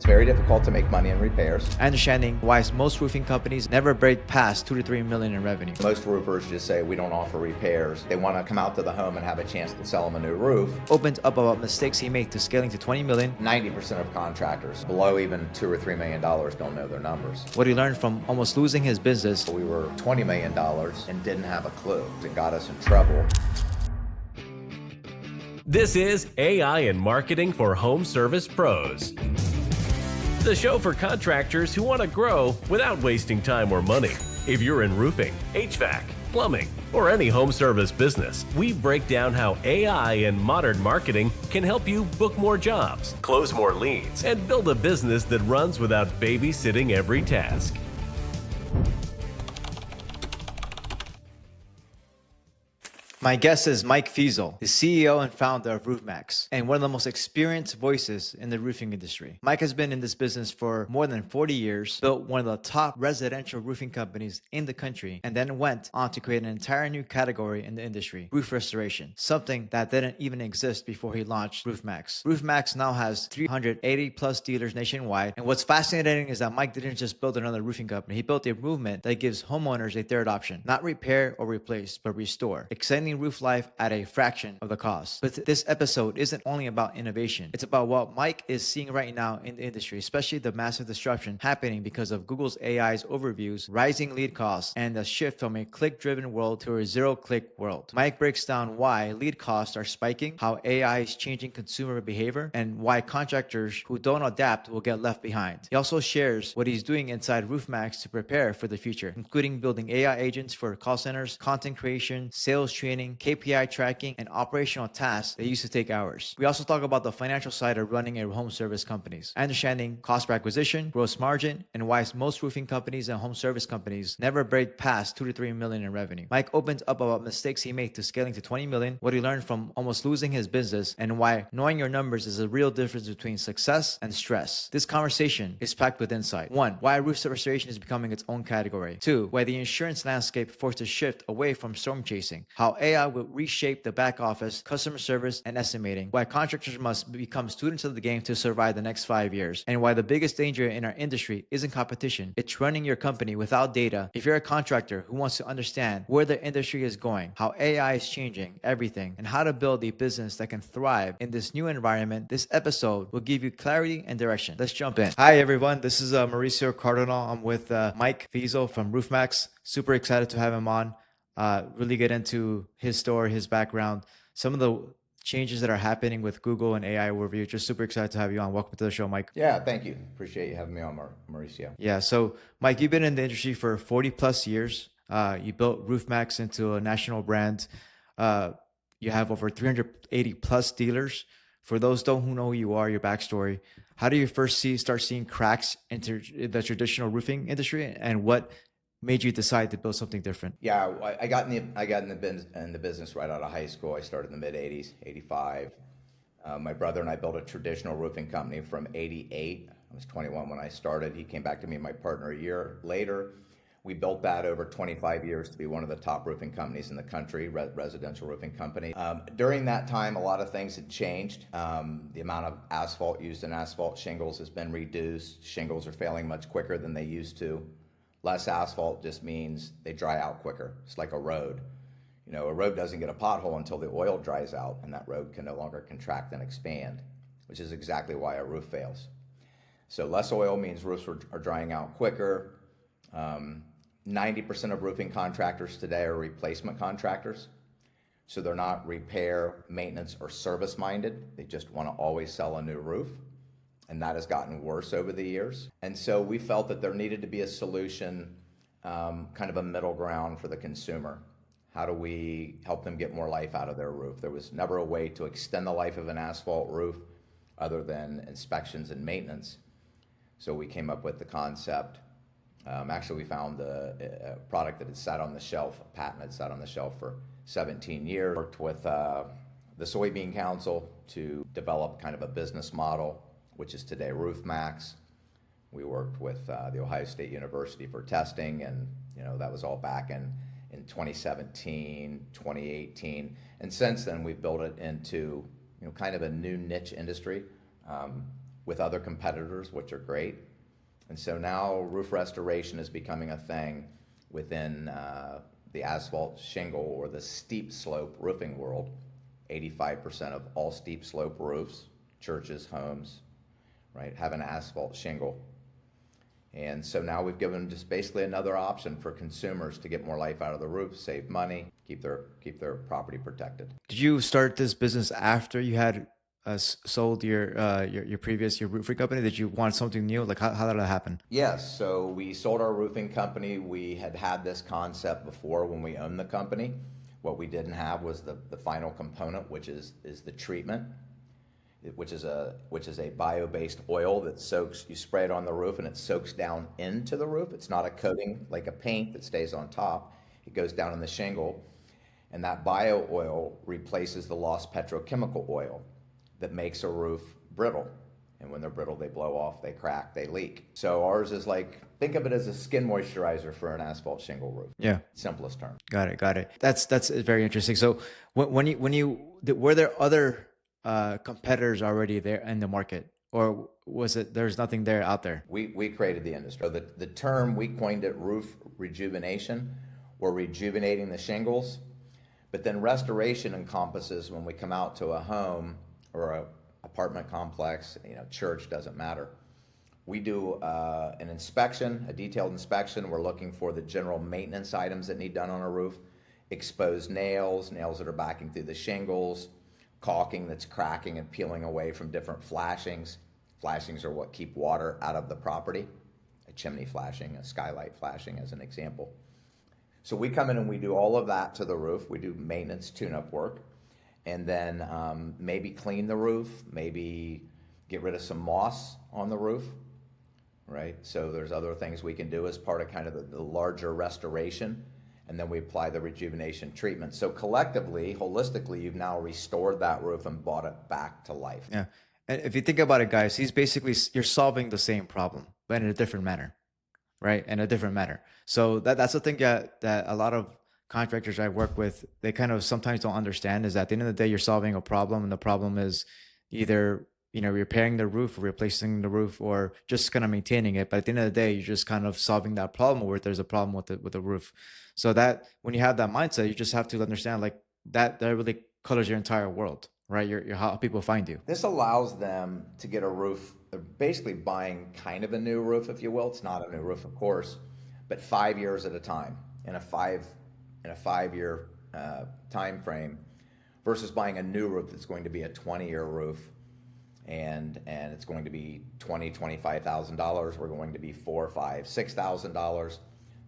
very difficult to make money in repairs. Understanding why most roofing companies never break past 2 to 3 million in revenue. Most roofers just say we don't offer repairs. They want to come out to the home and have a chance to sell them a new roof. Opened up about mistakes he made to scaling to 20 million. 90% of contractors below even $2 or $3 million don't know their numbers. What he learned from almost losing his business. We were $20 million and didn't have a clue. It got us in trouble. This is AI and Marketing for Home Service Pros, the show for contractors who want to grow without wasting time or money. If you're in roofing, HVAC, plumbing, or any home service business, we break down how AI and modern marketing can help you book more jobs, close more leads, and build a business that runs without babysitting every task. My guest is Mike Feazel, the CEO and founder of RoofMaxx, and one of the most experienced voices in the roofing industry. Mike has been in this business for more than 40 years, built one of the top residential roofing companies in the country, and then went on to create an entire new category in the industry, roof restoration, something that didn't even exist before he launched RoofMaxx. RoofMaxx now has 380 plus dealers nationwide, and what's fascinating is that Mike didn't just build another roofing company. He built a movement that gives homeowners a third option, not repair or replace, but restore, extending roof life at a fraction of the cost. But this episode isn't only about innovation. It's about what Mike is seeing right now in the industry, especially the massive disruption happening because of Google's AI's overviews, rising lead costs, and the shift from a click-driven world to a zero-click world. Mike breaks down why lead costs are spiking, how AI is changing consumer behavior, and why contractors who don't adapt will get left behind. He also shares what he's doing inside RoofMaxx to prepare for the future, including building AI agents for call centers, content creation, sales training, KPI tracking, and operational tasks that used to take hours. We also talk about the financial side of running a home service companies, understanding cost per acquisition, gross margin, and why most roofing companies and home service companies never break past 2 to 3 million in revenue. Mike opens up about mistakes he made to scaling to 20 million, what he learned from almost losing his business, and why knowing your numbers is a real difference between success and stress. This conversation is packed with insight. 1. Why roof restoration is becoming its own category. 2. Why the insurance landscape forced a shift away from storm chasing. How AI will reshape the back office, customer service, and estimating. Why contractors must become students of the game to survive the next 5 years. And why the biggest danger in our industry isn't competition. It's running your company without data. If you're a contractor who wants to understand where the industry is going, how AI is changing everything, and how to build a business that can thrive in this new environment, this episode will give you clarity and direction. Let's jump in. Hi, everyone. This is Mauricio Cardinal. I'm with Mike Feazel from RoofMaxx. Super excited to have him on. Really get into his story, his background, some of the changes that are happening with Google and AI overview. Just super excited to have you on. Welcome to the show, Mike. Yeah, thank you. Appreciate you having me on, Mauricio. Yeah, so Mike, you've been in the industry for 40 plus years. You built RoofMaxx into a national brand. You have over 380 plus dealers. For those who don't know who you are, your backstory, how do you first start seeing cracks into the traditional roofing industry, and what made you decide to build something different? Yeah, I got in the business right out of high school. I started in the mid '80s, '85. My brother and I built a traditional roofing company from '88. I was 21 when I started. He came back to me and my partner a year later. We built that over 25 years to be one of the top roofing companies in the country, residential roofing company. During that time, a lot of things had changed. The amount of asphalt used in asphalt shingles has been reduced. Shingles are failing much quicker than they used to. Less asphalt just means they dry out quicker. It's like a road. You know, a road doesn't get a pothole until the oil dries out, and that road can no longer contract and expand, which is exactly why a roof fails. So less oil means roofs are drying out quicker. 90% of roofing contractors today are replacement contractors. So they're not repair, maintenance, or service minded. They just want to always sell a new roof. And that has gotten worse over the years. And so we felt that there needed to be a solution, kind of a middle ground for the consumer. How do we help them get more life out of their roof? There was never a way to extend the life of an asphalt roof other than inspections and maintenance. So we came up with the concept. Actually, we found a product that had sat on the shelf, a patent had sat on the shelf for 17 years. Worked with the Soybean Council to develop kind of a business model, which is today RoofMaxx. We worked with the Ohio State University for testing, and that was all back in 2017, 2018. And since then, we've built it into kind of a new niche industry, with other competitors, which are great. And so now roof restoration is becoming a thing within the asphalt shingle or the steep slope roofing world. 85% of all steep slope roofs, churches, homes, right, have an asphalt shingle. And so now we've given them just basically another option for consumers to get more life out of the roof, save money, keep their property protected. Did you start this business after you had sold your roofing company? Did you want something new? Like how did that happen? Yes, so we sold our roofing company. We had this concept before when we owned the company. What we didn't have was the final component, which is the treatment, which is a bio-based oil that soaks. You spray it on the roof and it soaks down into the roof. It's not a coating like a paint that stays on top. It goes down in the shingle, and that bio oil replaces the lost petrochemical oil that makes a roof brittle. And when they're brittle, they blow off, they crack, they leak. So ours is like, think of it as a skin moisturizer for an asphalt shingle roof. Yeah. Simplest term. Got it. That's very interesting. So were there other competitors already there in the market, or was it there's nothing there out there? We created the industry. The term, we coined it roof rejuvenation, or rejuvenating the shingles. But then restoration encompasses when we come out to a home or a apartment complex, church, doesn't matter. We do an inspection, a detailed inspection. We're looking for the general maintenance items that need done on a roof, exposed nails that are backing through the shingles, caulking that's cracking and peeling away from different flashings. Flashings are what keep water out of the property. A chimney flashing, a skylight flashing as an example. So we come in and we do all of that to the roof. We do maintenance tune-up work. And then maybe clean the roof, maybe get rid of some moss on the roof, right? So there's other things we can do as part of kind of the larger restoration, and then we apply the rejuvenation treatment. So collectively, holistically, you've now restored that roof and brought it back to life. Yeah. And if you think about it, guys, you're solving the same problem, but in a different manner, right? In a different manner. So that's the thing that a lot of contractors I work with, they kind of sometimes don't understand, is that at the end of the day, you're solving a problem, and the problem is either repairing the roof or replacing the roof or just kind of maintaining it. But at the end of the day, you're just kind of solving that problem where there's a problem with the roof. So that when you have that mindset, you just have to understand like that really colors your entire world, right? Your how people find you. This allows them to get a roof. They're basically buying kind of a new roof, if you will. It's not a new roof, of course, but 5 years at a time in a 5-year time frame, versus buying a new roof that's going to be a 20-year roof, and it's going to be $25,000. We're going to be $4,000, $5,000, $6,000.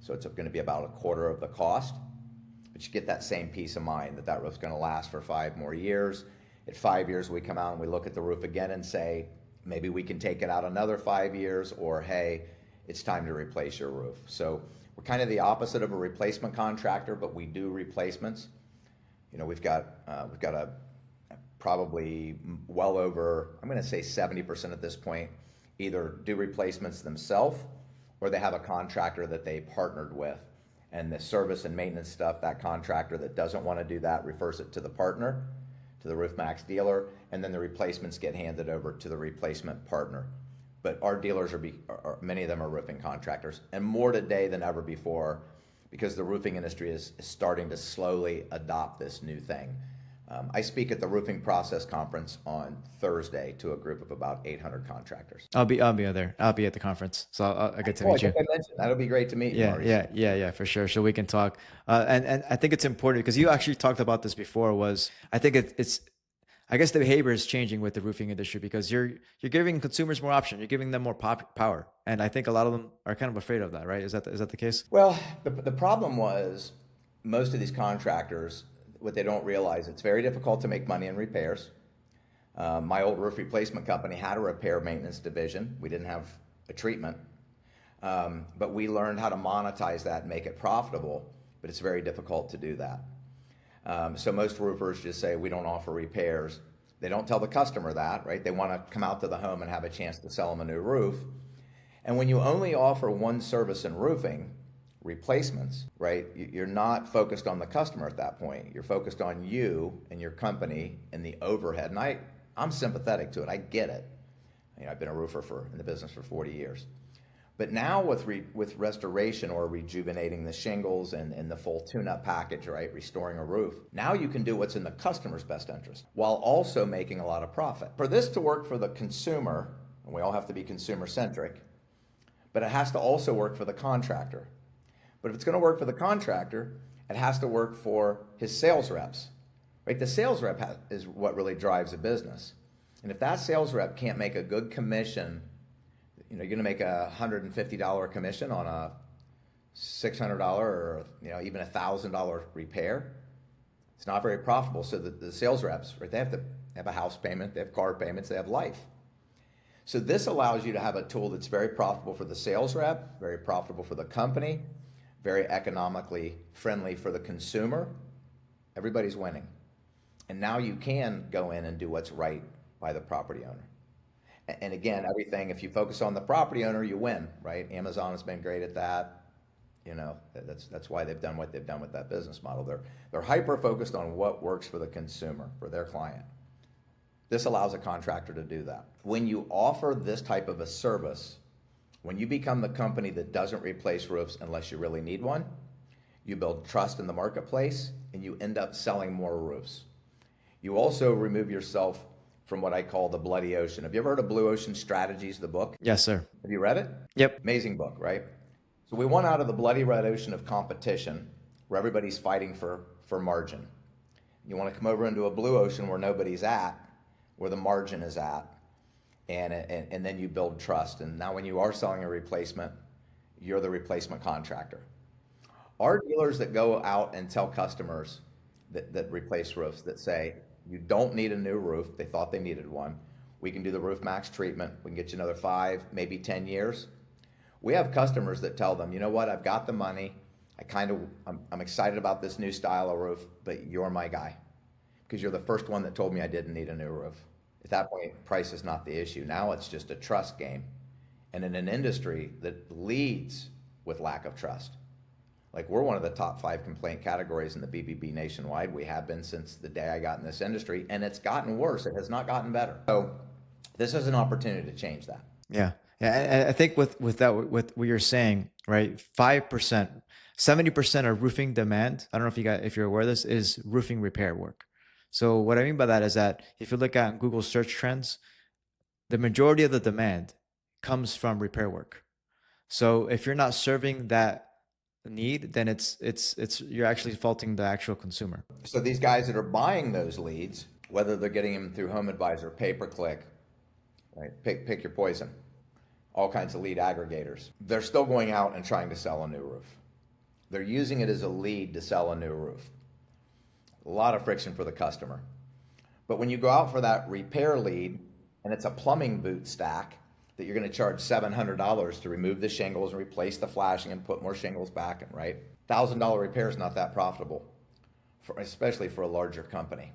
So it's going to be about a quarter of the cost. But you get that same peace of mind that roof's going to last for 5 more years. At 5 years, we come out and we look at the roof again and say, maybe we can take it out another 5 years, or hey, it's time to replace your roof. So we're kind of the opposite of a replacement contractor, but we do replacements. We've got a probably well over, I'm going to say 70% at this point, either do replacements themselves or they have a contractor that they partnered with. And the service and maintenance stuff, that contractor that doesn't want to do that refers it to the partner, to the RoofMaxx dealer, and then the replacements get handed over to the replacement partner. But our dealers many of them are roofing contractors, and more today than ever before, because the roofing industry is starting to slowly adopt this new thing. I speak at the Roofing Process Conference on Thursday to a group of about 800 contractors. I'll be there. I'll be at the conference, so I'll get to meet you. I mentioned that'll be great to meet you. Yeah, for sure. So we can talk, and I think it's important because you actually talked about this before. I think it's I guess the behavior is changing with the roofing industry because you're giving consumers more option. You're giving them more power, and I think a lot of them are kind of afraid of that, right? Is that the case? Well, the problem was most of these contractors, what they don't realize, it's very difficult to make money in repairs. My old roof replacement company had a repair maintenance division. We didn't have a treatment, but we learned how to monetize that and make it profitable, but it's very difficult to do that. So most roofers just say, we don't offer repairs. They don't tell the customer that, right? They want to come out to the home and have a chance to sell them a new roof. And when you only offer one service in roofing, replacements, right? You're not focused on the customer at that point. You're focused on you and your company and the overhead. And I'm sympathetic to it. I get it. I've been a roofer in the business for 40 years. But now with restoration or rejuvenating the shingles and the full tune-up package, right, restoring a roof, now you can do what's in the customer's best interest while also making a lot of profit. For this to work for the consumer, and we all have to be consumer-centric, but it has to also work for the contractor. But if it's going to work for the contractor, it has to work for his sales reps, right? The sales rep is what really drives a business. And if that sales rep can't make a good commission, you're going to make a $150 commission on a $600 or even $1,000 repair. It's not very profitable. So the sales reps, right? They have to have a house payment, they have car payments, they have life. So this allows you to have a tool that's very profitable for the sales rep, very profitable for the company, very economically friendly for the consumer. Everybody's winning. And now you can go in and do what's right by the property owner. And again, everything, if you focus on the property owner, you win, right? Amazon has been great at that. That's why they've done what they've done with that business model. They're hyper focused on what works for the consumer, for their client. This allows a contractor to do that. When you offer this type of a service, when you become the company that doesn't replace roofs unless you really need one, you build trust in the marketplace and you end up selling more roofs. You also remove yourself from what I call the bloody ocean. Have you ever heard of Blue Ocean Strategies, the book? Yes, sir. Have you read it? Yep. Amazing book, right? So we want out of the bloody red ocean of competition where everybody's fighting for margin. You want to come over into a blue ocean where nobody's at, where the margin is at, and then you build trust. And now when you are selling a replacement, you're the replacement contractor. Our dealers that go out and tell customers that replace roofs, that say, you don't need a new roof, they thought they needed one, we can do the RoofMaxx treatment, we can get you another 5, maybe 10 years. We have customers that tell them, you know what, I've got the money, I'm excited about this new style of roof, but you're my guy, because you're the first one that told me I didn't need a new roof. At that point, price is not the issue. Now it's just a trust game. And in an industry that leads with lack of trust. Like, we're one of the top 5 complaint categories in the BBB nationwide. We have been since the day I got in this industry, and it's gotten worse. It has not gotten better. So this is an opportunity to change that. Yeah. Yeah. I think with what you're saying, right? 5%, 70% of roofing demand, I don't know if you're aware of this, is roofing repair work. So what I mean by that is that if you look at Google search trends, the majority of the demand comes from repair work. So if you're not serving that need, then it's you're actually faulting the actual consumer. So these guys that are buying those leads, whether they're getting them through Home Advisor, pay-per-click, right? Pick your poison, all kinds of lead aggregators, they're still going out and trying to sell a new roof. They're using it as a lead to sell a new roof. A lot of friction for the customer. But when you go out for that repair lead and it's a plumbing boot stack that you're going to charge $700 to remove the shingles and replace the flashing and put more shingles back in, right? $1,000 repair is not that profitable, especially for a larger company.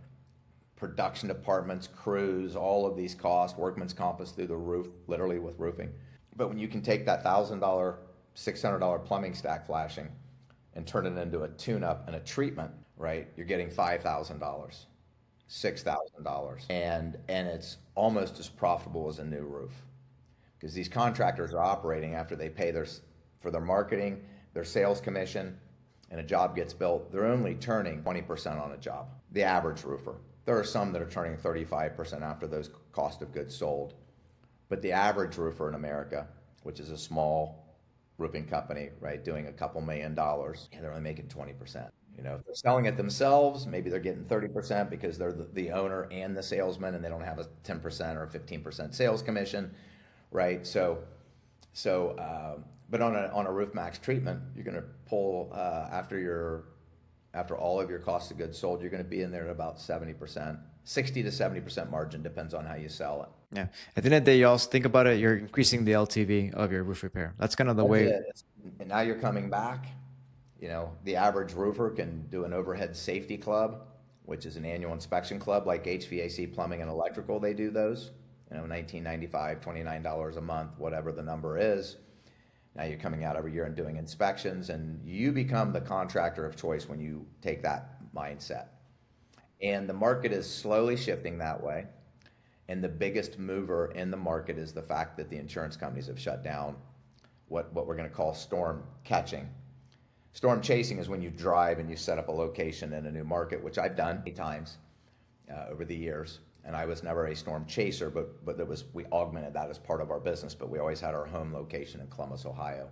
Production departments, crews, all of these costs, workman's comp is through the roof, literally with roofing. But when you can take that $1,000, $600 plumbing stack flashing and turn it into a tune-up and a treatment, right? You're getting $5,000, $6,000, and it's almost as profitable as a new roof. Because these contractors are operating after they pay for their marketing, their sales commission, and a job gets built, they're only turning 20% on a job, the average roofer. There are some that are turning 35% after those cost of goods sold. But the average roofer in America, which is a small roofing company, right, doing a couple $1 million, they're only making 20%. If they're selling it themselves, maybe they're getting 30% because they're the owner and the salesman, and they don't have a 10% or 15% sales commission. Right, but on a RoofMaxx treatment, you're going to pull after all of your cost of goods sold, you're going to be in there at about 70%, 60 to 70% margin, depends on how you sell it. Yeah, at the end of the day, you also think about it, you're increasing the LTV of your roof repair. That's kind of the way. And now you're coming back. The average roofer can do an overhead safety club, which is an annual inspection club like HVAC, plumbing, and electrical. They do those. $19.95, $29 a month, whatever the number is. Now you're coming out every year and doing inspections, and you become the contractor of choice when you take that mindset. And the market is slowly shifting that way. And the biggest mover in the market is the fact that the insurance companies have shut down what we're going to call storm catching. Storm chasing is when you drive and you set up a location in a new market, which I've done many times over the years. And I was never a storm chaser, but we augmented that as part of our business, but we always had our home location in Columbus, Ohio.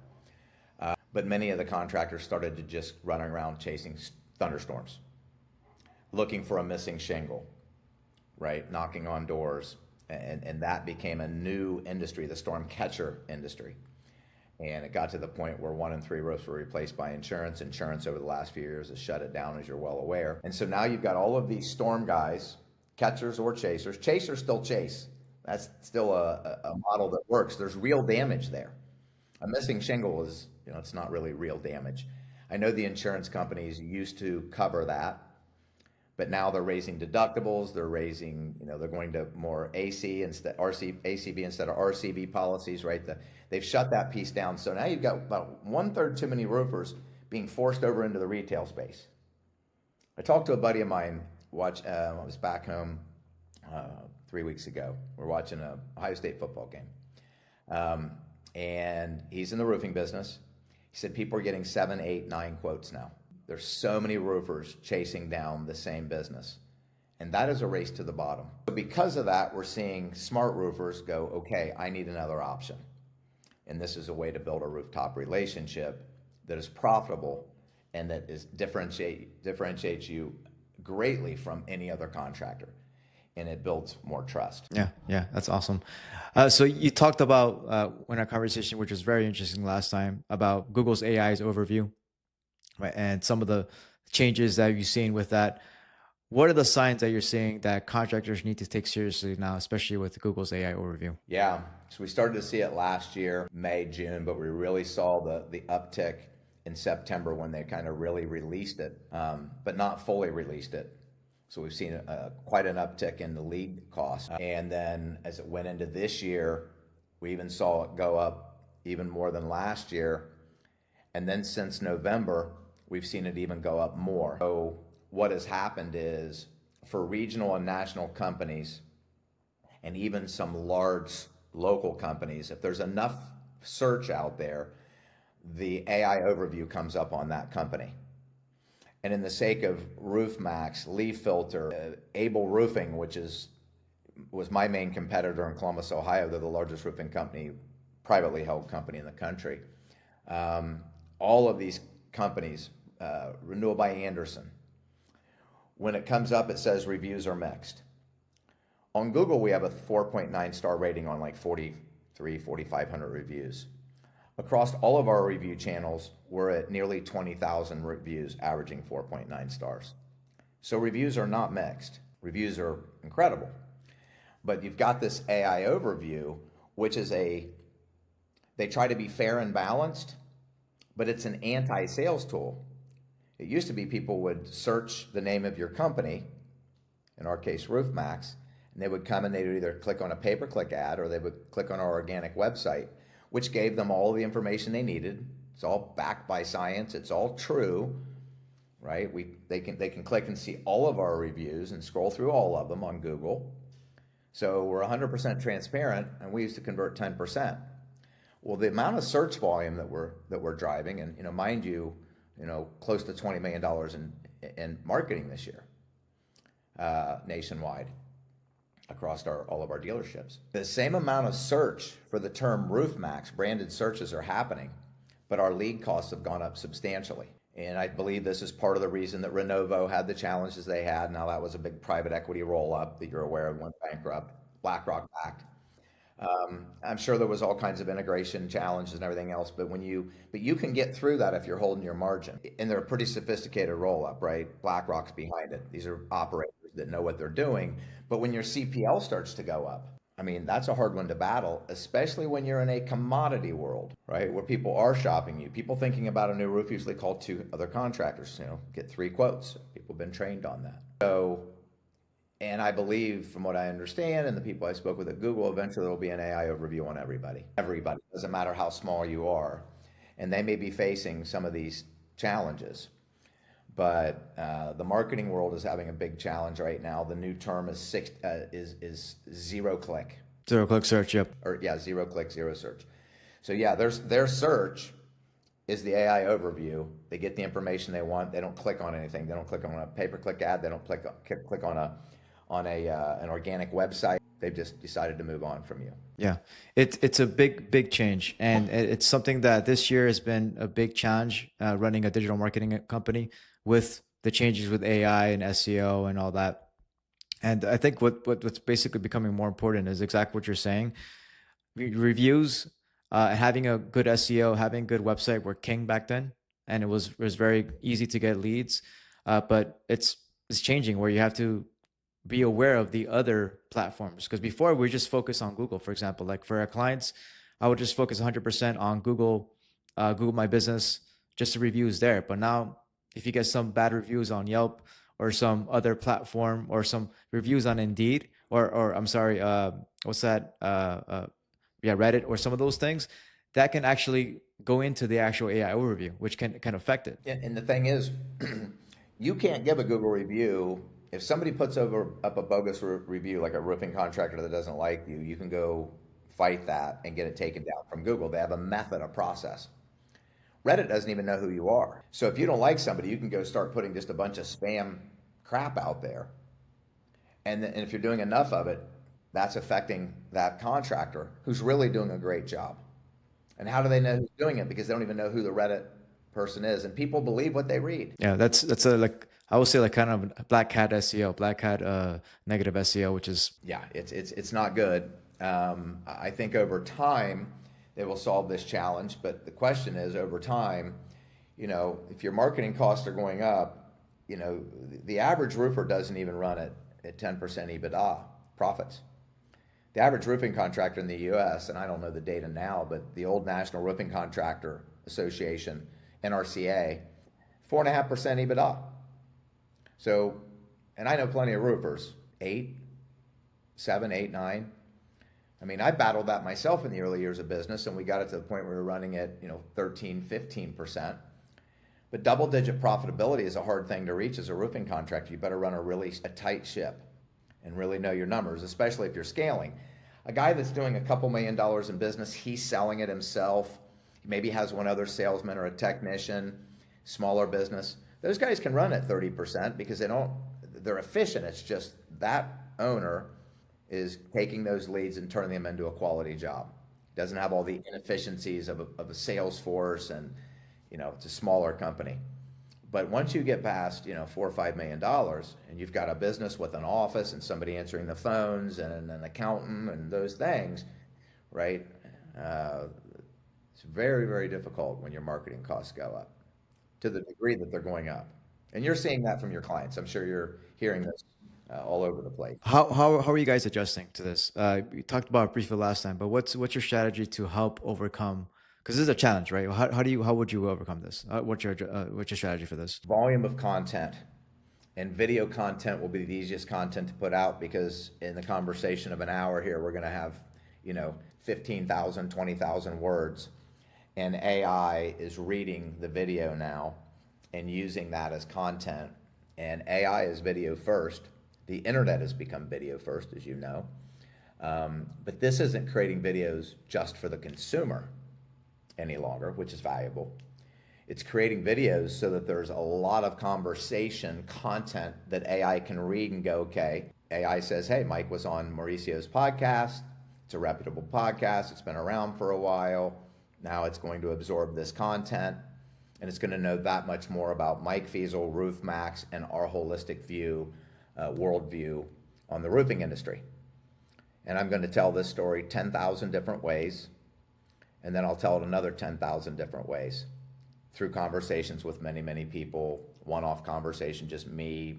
But many of the contractors started to just run around chasing thunderstorms, looking for a missing shingle, right? Knocking on doors. And that became a new industry, the storm catcher industry. And it got to the point where 1 in 3 roofs were replaced by insurance. Insurance over the last few years has shut it down, as you're well aware. And so now you've got all of these storm guys, catchers or chasers. Chasers still chase. That's still a model that works. There's real damage there. A missing shingle is, it's not really real damage. I know the insurance companies used to cover that, but now they're raising deductibles. They're raising, they're going to more ACB instead of RCB policies, right? They've shut that piece down. So now you've got about 1/3 too many roofers being forced over into the retail space. I talked to a buddy of mine. I was back home 3 weeks ago. We're watching a Ohio State football game, and he's in the roofing business. He said people are getting 7, 8, 9 quotes now. There's so many roofers chasing down the same business, and that is a race to the bottom. So because of that, we're seeing smart roofers go, okay, I need another option, and this is a way to build a rooftop relationship that is profitable and that is differentiates you greatly from any other contractor, and it builds more trust. Yeah, that's awesome. So you talked about in our conversation, which was very interesting last time, about Google's AI's overview, right? And some of the changes that you've seen with that. What are the signs that you're seeing that contractors need to take seriously now, especially with Google's AI overview? Yeah, so we started to see it last year, May, June, but we really saw the uptick in September when they kind of really released it, but not fully released it. So we've seen quite an uptick in the lead cost. And then as it went into this year, we even saw it go up even more than last year. And then since November, we've seen it even go up more. So what has happened is for regional and national companies, and even some large local companies, if there's enough search out there, the AI overview comes up on that company. And in the sake of RoofMaxx, Leaf Filter, Able Roofing, which was my main competitor in Columbus, Ohio, they're the largest roofing company, privately held company in the country. All of these companies, Renewal by Andersen, when it comes up, it says reviews are mixed. On Google, we have a 4.9 star rating on like 4,500 reviews. Across all of our review channels, we're at nearly 20,000 reviews, averaging 4.9 stars. So reviews are not mixed. Reviews are incredible. But you've got this AI overview, which is they try to be fair and balanced, but it's an anti-sales tool. It used to be people would search the name of your company, in our case, RoofMaxx, and they would come and they would either click on a pay-per-click ad or they would click on our organic website, which gave them all the information they needed. It's all backed by science. It's all true, right? They can click and see all of our reviews and scroll through all of them on Google. So we're 100% transparent, and we used to convert 10%. Well, the amount of search volume that we're driving, and mind you, close to $20 million in marketing this year, nationwide, across all of our dealerships. The same amount of search for the term RoofMaxx, branded searches are happening, but our lead costs have gone up substantially. And I believe this is part of the reason that Renovo had the challenges they had. Now that was a big private equity roll-up that you're aware of, went bankrupt, BlackRock backed. I'm sure there was all kinds of integration challenges and everything else, but you can get through that if you're holding your margin. And they're a pretty sophisticated roll-up, right? BlackRock's behind it. These are operators that know what they're doing. But when your CPL starts to go up, that's a hard one to battle, especially when you're in a commodity world, right? Where people are shopping you. People thinking about a new roof usually call 2 other contractors, get 3 quotes. People have been trained on that. So, and I believe from what I understand and the people I spoke with at Google, eventually there'll be an AI overview on everybody. Everybody, doesn't matter how small you are. And they may be facing some of these challenges. but the marketing world is having a big challenge right now. The new term is zero click, 0 click search. Yep. or yeah, zero click, zero search. So yeah, their search is the AI overview. They get the information they want. They don't click on anything. They don't click on a pay-per-click ad. They don't click on an organic website. They've just decided to move on from you. Yeah, it's a big change, and it's something that this year has been a big challenge running a digital marketing company with the changes with AI and SEO and all that. And I think what's basically becoming more important is exactly what you're saying. Reviews, having a good SEO, having a good website were king back then, and it was very easy to get leads. But it's changing where you have to be aware of the other platforms, because before we just focus on Google, for example. Like for our clients, I would just focus 100% on Google, Google My Business, just the reviews there. But now, if you get some bad reviews on Yelp or some other platform, or some reviews on Indeed, or I'm sorry, what's that? Yeah, Reddit, or some of those things, that can actually go into the actual AI overview, which can affect it. And the thing is, you can't give a Google review. If somebody puts up a bogus review, like a roofing contractor that doesn't like you, you can go fight that and get it taken down from Google. They have a method, a process. Reddit doesn't even know who you are. So if you don't like somebody, you can go start putting just a bunch of spam crap out there. And if you're doing enough of it, that's affecting that contractor who's really doing a great job. And how do they know who's doing it? Because they don't even know who the Reddit person is. And people believe what they read. Yeah, that's a, like, I would say, like kind of black hat SEO, black hat negative SEO, which is, Yeah, it's not good. I think over time they will solve this challenge, but the question is, over time, if your marketing costs are going up, the average roofer doesn't even run at 10% EBITDA profits. The average roofing contractor in the U.S., and I don't know the data now, but the old National Roofing Contractor Association, NRCA, 4.5% EBITDA. So, and I know plenty of roofers, 8, 7, 8, 9. I mean, I battled that myself in the early years of business, and we got it to the point where we were running at 13, 15%. But double-digit profitability is a hard thing to reach as a roofing contractor. You better run a tight ship and really know your numbers, especially if you're scaling. A guy that's doing a couple $1 million in business, he's selling it himself. He maybe has one other salesman or a technician, smaller business. Those guys can run at 30% because they're efficient. It's just that owner is taking those leads and turning them into a quality job. Doesn't have all the inefficiencies of a sales force, and it's a smaller company. But once you get past $4 or $5 million, and you've got a business with an office and somebody answering the phones and an accountant and those things, right? It's very, very difficult when your marketing costs go up to the degree that they're going up. And you're seeing that from your clients. I'm sure you're hearing this all over the place. how are you guys adjusting to this? We talked about it briefly last time, but what's your strategy to help overcome? Because this is a challenge, right? How would you overcome this? What's your strategy for this? Volume of content, and video content will be the easiest content to put out, because in the conversation of an hour here, we're going to have 15,000, 20,000 words, and AI is reading the video now and using that as content. And AI is video first. The internet has become video first, as you know. But this isn't creating videos just for the consumer any longer, which is valuable. It's creating videos so that there's a lot of conversation content that AI can read and go, okay. AI says, hey, Mike was on Mauricio's podcast. It's a reputable podcast. It's been around for a while. Now it's going to absorb this content, and it's going to know that much more about Mike Feazel, RoofMaxx, and our holistic view, worldview on the roofing industry. And I'm going to tell this story 10,000 different ways, and then I'll tell it another 10,000 different ways through conversations with many, many people, one-off conversation, just me,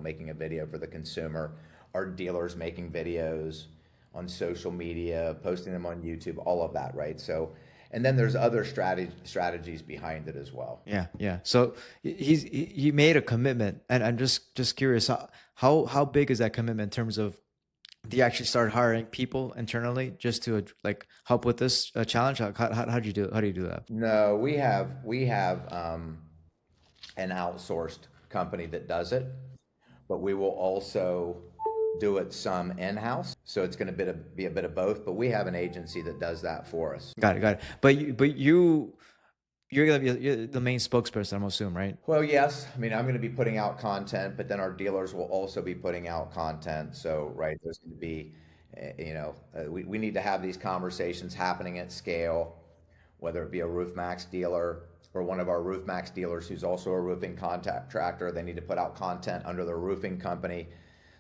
making a video for the consumer, our dealers making videos on social media, posting them on YouTube, all of that, right? So, and then there's other strategies behind it as well. Yeah. So he made a commitment, and I'm just curious, how big is that commitment in terms of, do you actually start hiring people internally just to help with this challenge? How do you do that? No, we have an outsourced company that does it, but we will also do it some in-house. So it's going to be a bit of both, but we have an agency that does that for us. Got it. Got it. You're gonna be you're the main spokesperson, I'm assuming, right? Well, yes. I mean, I'm going to be putting out content, but then our dealers will also be putting out content. So, right, there's going to be, we need to have these conversations happening at scale, whether it be a RoofMaxx dealer or one of our RoofMaxx dealers who's also a roofing contractor. They need to put out content under their roofing company.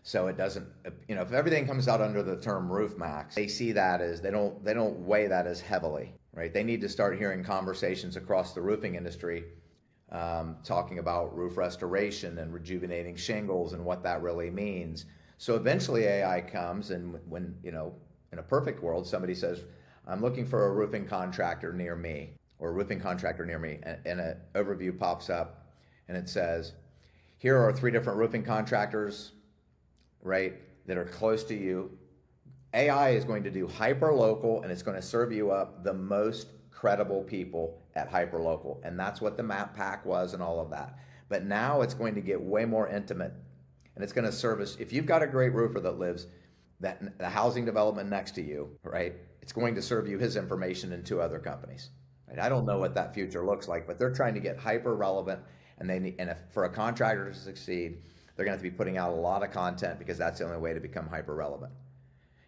So it doesn't, if everything comes out under the term RoofMaxx, they see that as, they don't weigh that as heavily, right? They need to start hearing conversations across the roofing industry, talking about roof restoration and rejuvenating shingles and what that really means. So eventually AI comes, and when, in a perfect world, somebody says, I'm looking for a roofing contractor near me, or a roofing contractor near me, and an overview pops up and it says, here are 3 different roofing contractors, right, that are close to you. AI is going to do hyper-local, and it's going to serve you up the most credible people at hyper-local. And that's what the map pack was and all of that. But now it's going to get way more intimate, and it's going to service, if you've got a great roofer that lives the housing development next to you, right, it's going to serve you his information in 2 other companies. Right? I don't know what that future looks like, but they're trying to get hyper-relevant, and if for a contractor to succeed, they're going to have to be putting out a lot of content, because that's the only way to become hyper relevant.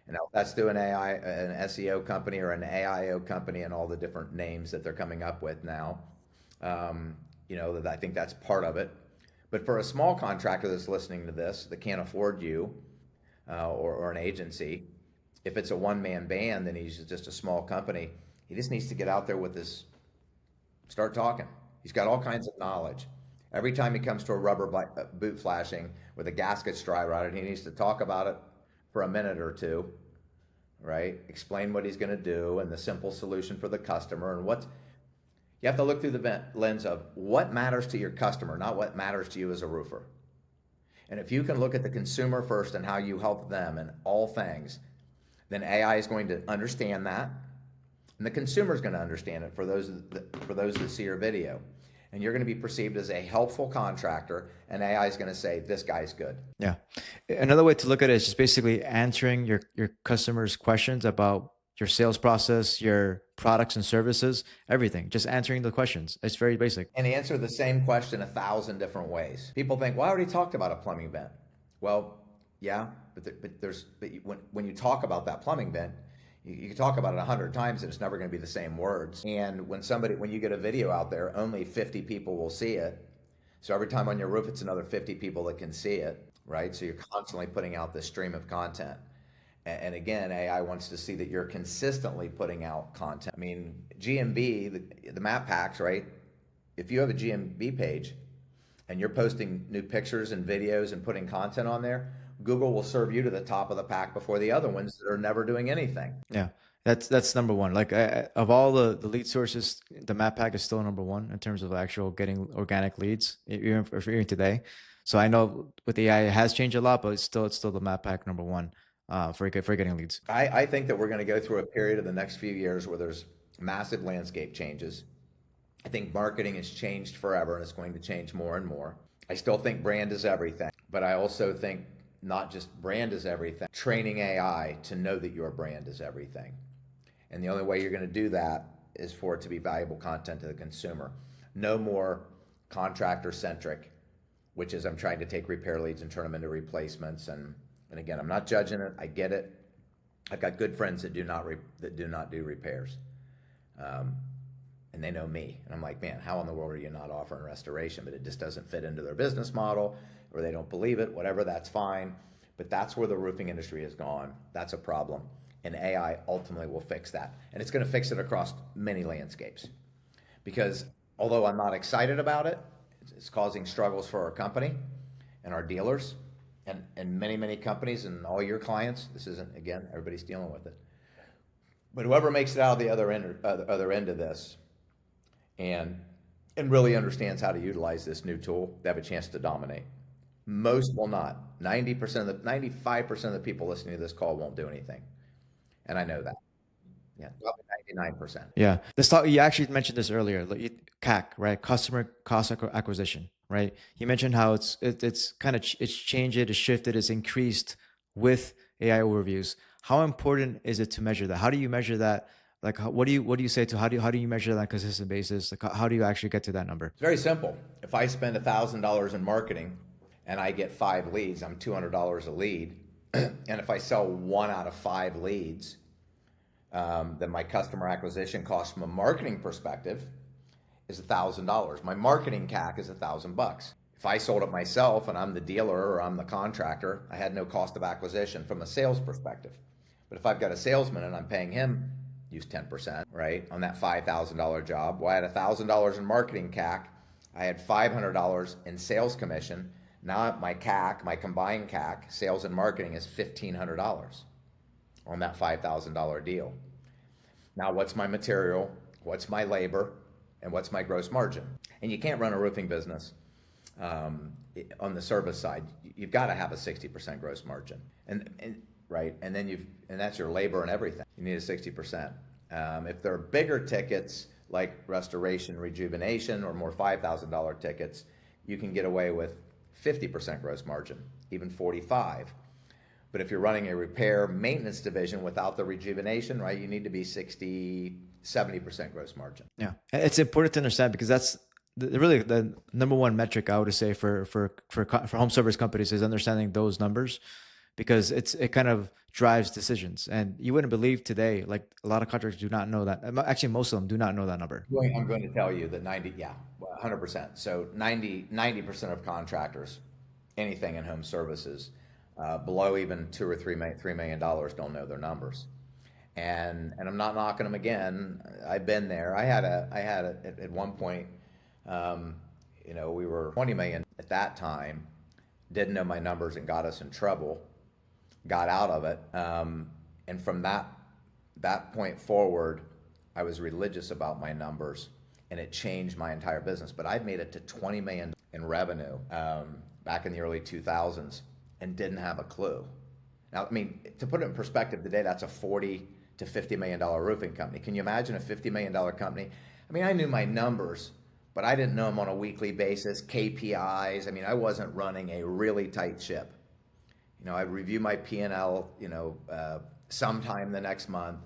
And now that's through an SEO company or an AIO company and all the different names that they're coming up with now. I think that's part of it. But for a small contractor that's listening to this that can't afford you or an agency, if it's a one-man band, then he's just a small company. He just needs to get out there with start talking. He's got all kinds of knowledge. Every time he comes to a rubber boot flashing with a gasket stripe on it, he needs to talk about it for a minute or 2, right? Explain what he's going to do and the simple solution for the customer. And you have to look through the lens of what matters to your customer, not what matters to you as a roofer. And if you can look at the consumer first and how you help them in all things, then AI is going to understand that, and the consumer is going to understand it for those that see your video. And you're going to be perceived as a helpful contractor, and AI is going to say, this guy's good. Yeah. Another way to look at it is just basically answering your customers' questions about your sales process, your products and services, everything. Just answering the questions. It's very basic. And answer the same question 1,000 different ways. People think, well, I already talked about a plumbing vent. Well, yeah, but when you talk about that plumbing vent, you can talk about it 100 times and it's never going to be the same words. And when you get a video out there, only 50 people will see it. So every time on your roof, it's another 50 people that can see it, right? So you're constantly putting out this stream of content. And again, AI wants to see that you're consistently putting out content. I mean, GMB, the map packs, right? If you have a GMB page and you're posting new pictures and videos and putting content on there, Google will serve you to the top of the pack before the other ones that are never doing anything. Yeah, that's number one. Like of all the lead sources, the map pack is still number one in terms of actual getting organic leads, even today. So I know with AI it has changed a lot, but it's still the map pack number one for getting leads. I think that we're going to go through a period of the next few years where there's massive landscape changes. I think marketing has changed forever, and it's going to change more and more. I still think brand is everything, but I also think not just brand is everything, training AI to know that your brand is everything. And the only way you're going to do that is for it to be valuable content to the consumer. No more contractor centric, which is I'm trying to take repair leads and turn them into replacements. And again, I'm not judging it. I get it. I've got good friends that do not do repairs. And they know me. And I'm like, man, how in the world are you not offering restoration? But it just doesn't fit into their business model, or they don't believe it, whatever, that's fine. But that's where the roofing industry has gone. That's a problem. And AI ultimately will fix that. And it's going to fix it across many landscapes. Because although I'm not excited about it, it's causing struggles for our company and our dealers and many, many companies and all your clients. This isn't, again, everybody's dealing with it. But whoever makes it out of the other end of this and really understands how to utilize this new tool, they have a chance to dominate. Most will not. 95% of the people listening to this call won't do anything. And I know that. Yeah, probably 99%. Yeah. Let's talk. You actually mentioned this earlier. CAC, right? Customer cost acquisition. right? You mentioned how it's kind of it's changed, it's shifted, it's increased with AI overviews. How important is it to measure that? How do you measure that? Like, what do you say to how do you measure that on a consistent basis? Like, how do you actually get to that number? It's very simple. If I spend $1,000 in marketing and I get 5 leads, I'm $200 a lead. And if I sell 1 out of 5 leads, then my customer acquisition cost from a marketing perspective is $1,000. My marketing CAC is $1,000. If I sold it myself and I'm the dealer or I'm the contractor, I had no cost of acquisition from a sales perspective. But if I've got a salesman and I'm paying him, use 10%, right, on that $5,000 job, well, I had $1,000 in marketing CAC, I had $500 in sales commission. Now my CAC, my combined CAC, sales and marketing, is $1,500 on that $5,000 deal. Now, what's my material? What's my labor? And what's my gross margin? And you can't run a roofing business on the service side. You've got to have a 60% gross margin, and right, and then and that's your labor and everything. You need a 60%. If they're bigger tickets like restoration, rejuvenation, or more $5,000 tickets, you can get away with 50% gross margin, even 45. But if you're running a repair maintenance division without the rejuvenation, right, you need to be 60, 70% gross margin. Yeah, it's important to understand because that's really the number one metric I would say for home service companies is understanding those numbers, because it kind of drives decisions. And you wouldn't believe today, like a lot of contractors do not know that. Actually, most of them do not know that number. I'm going to tell you that 100%. So 90% of contractors, anything in home services, below even $2 or $3 million don't know their numbers. And I'm not knocking them again. I've been there. I had at one point, we were 20 million at that time, didn't know my numbers and got us in trouble, got out of it. And from that point forward, I was religious about my numbers, and it changed my entire business. But I'd made it to 20 million in revenue back in the early 2000s and didn't have a clue. Now, I mean, to put it in perspective today, that's a $40 to $50 million roofing company. Can you imagine a $50 million company? I mean, I knew my numbers, but I didn't know them on a weekly basis, KPIs. I mean, I wasn't running a really tight ship. I'd review my P&L, sometime the next month.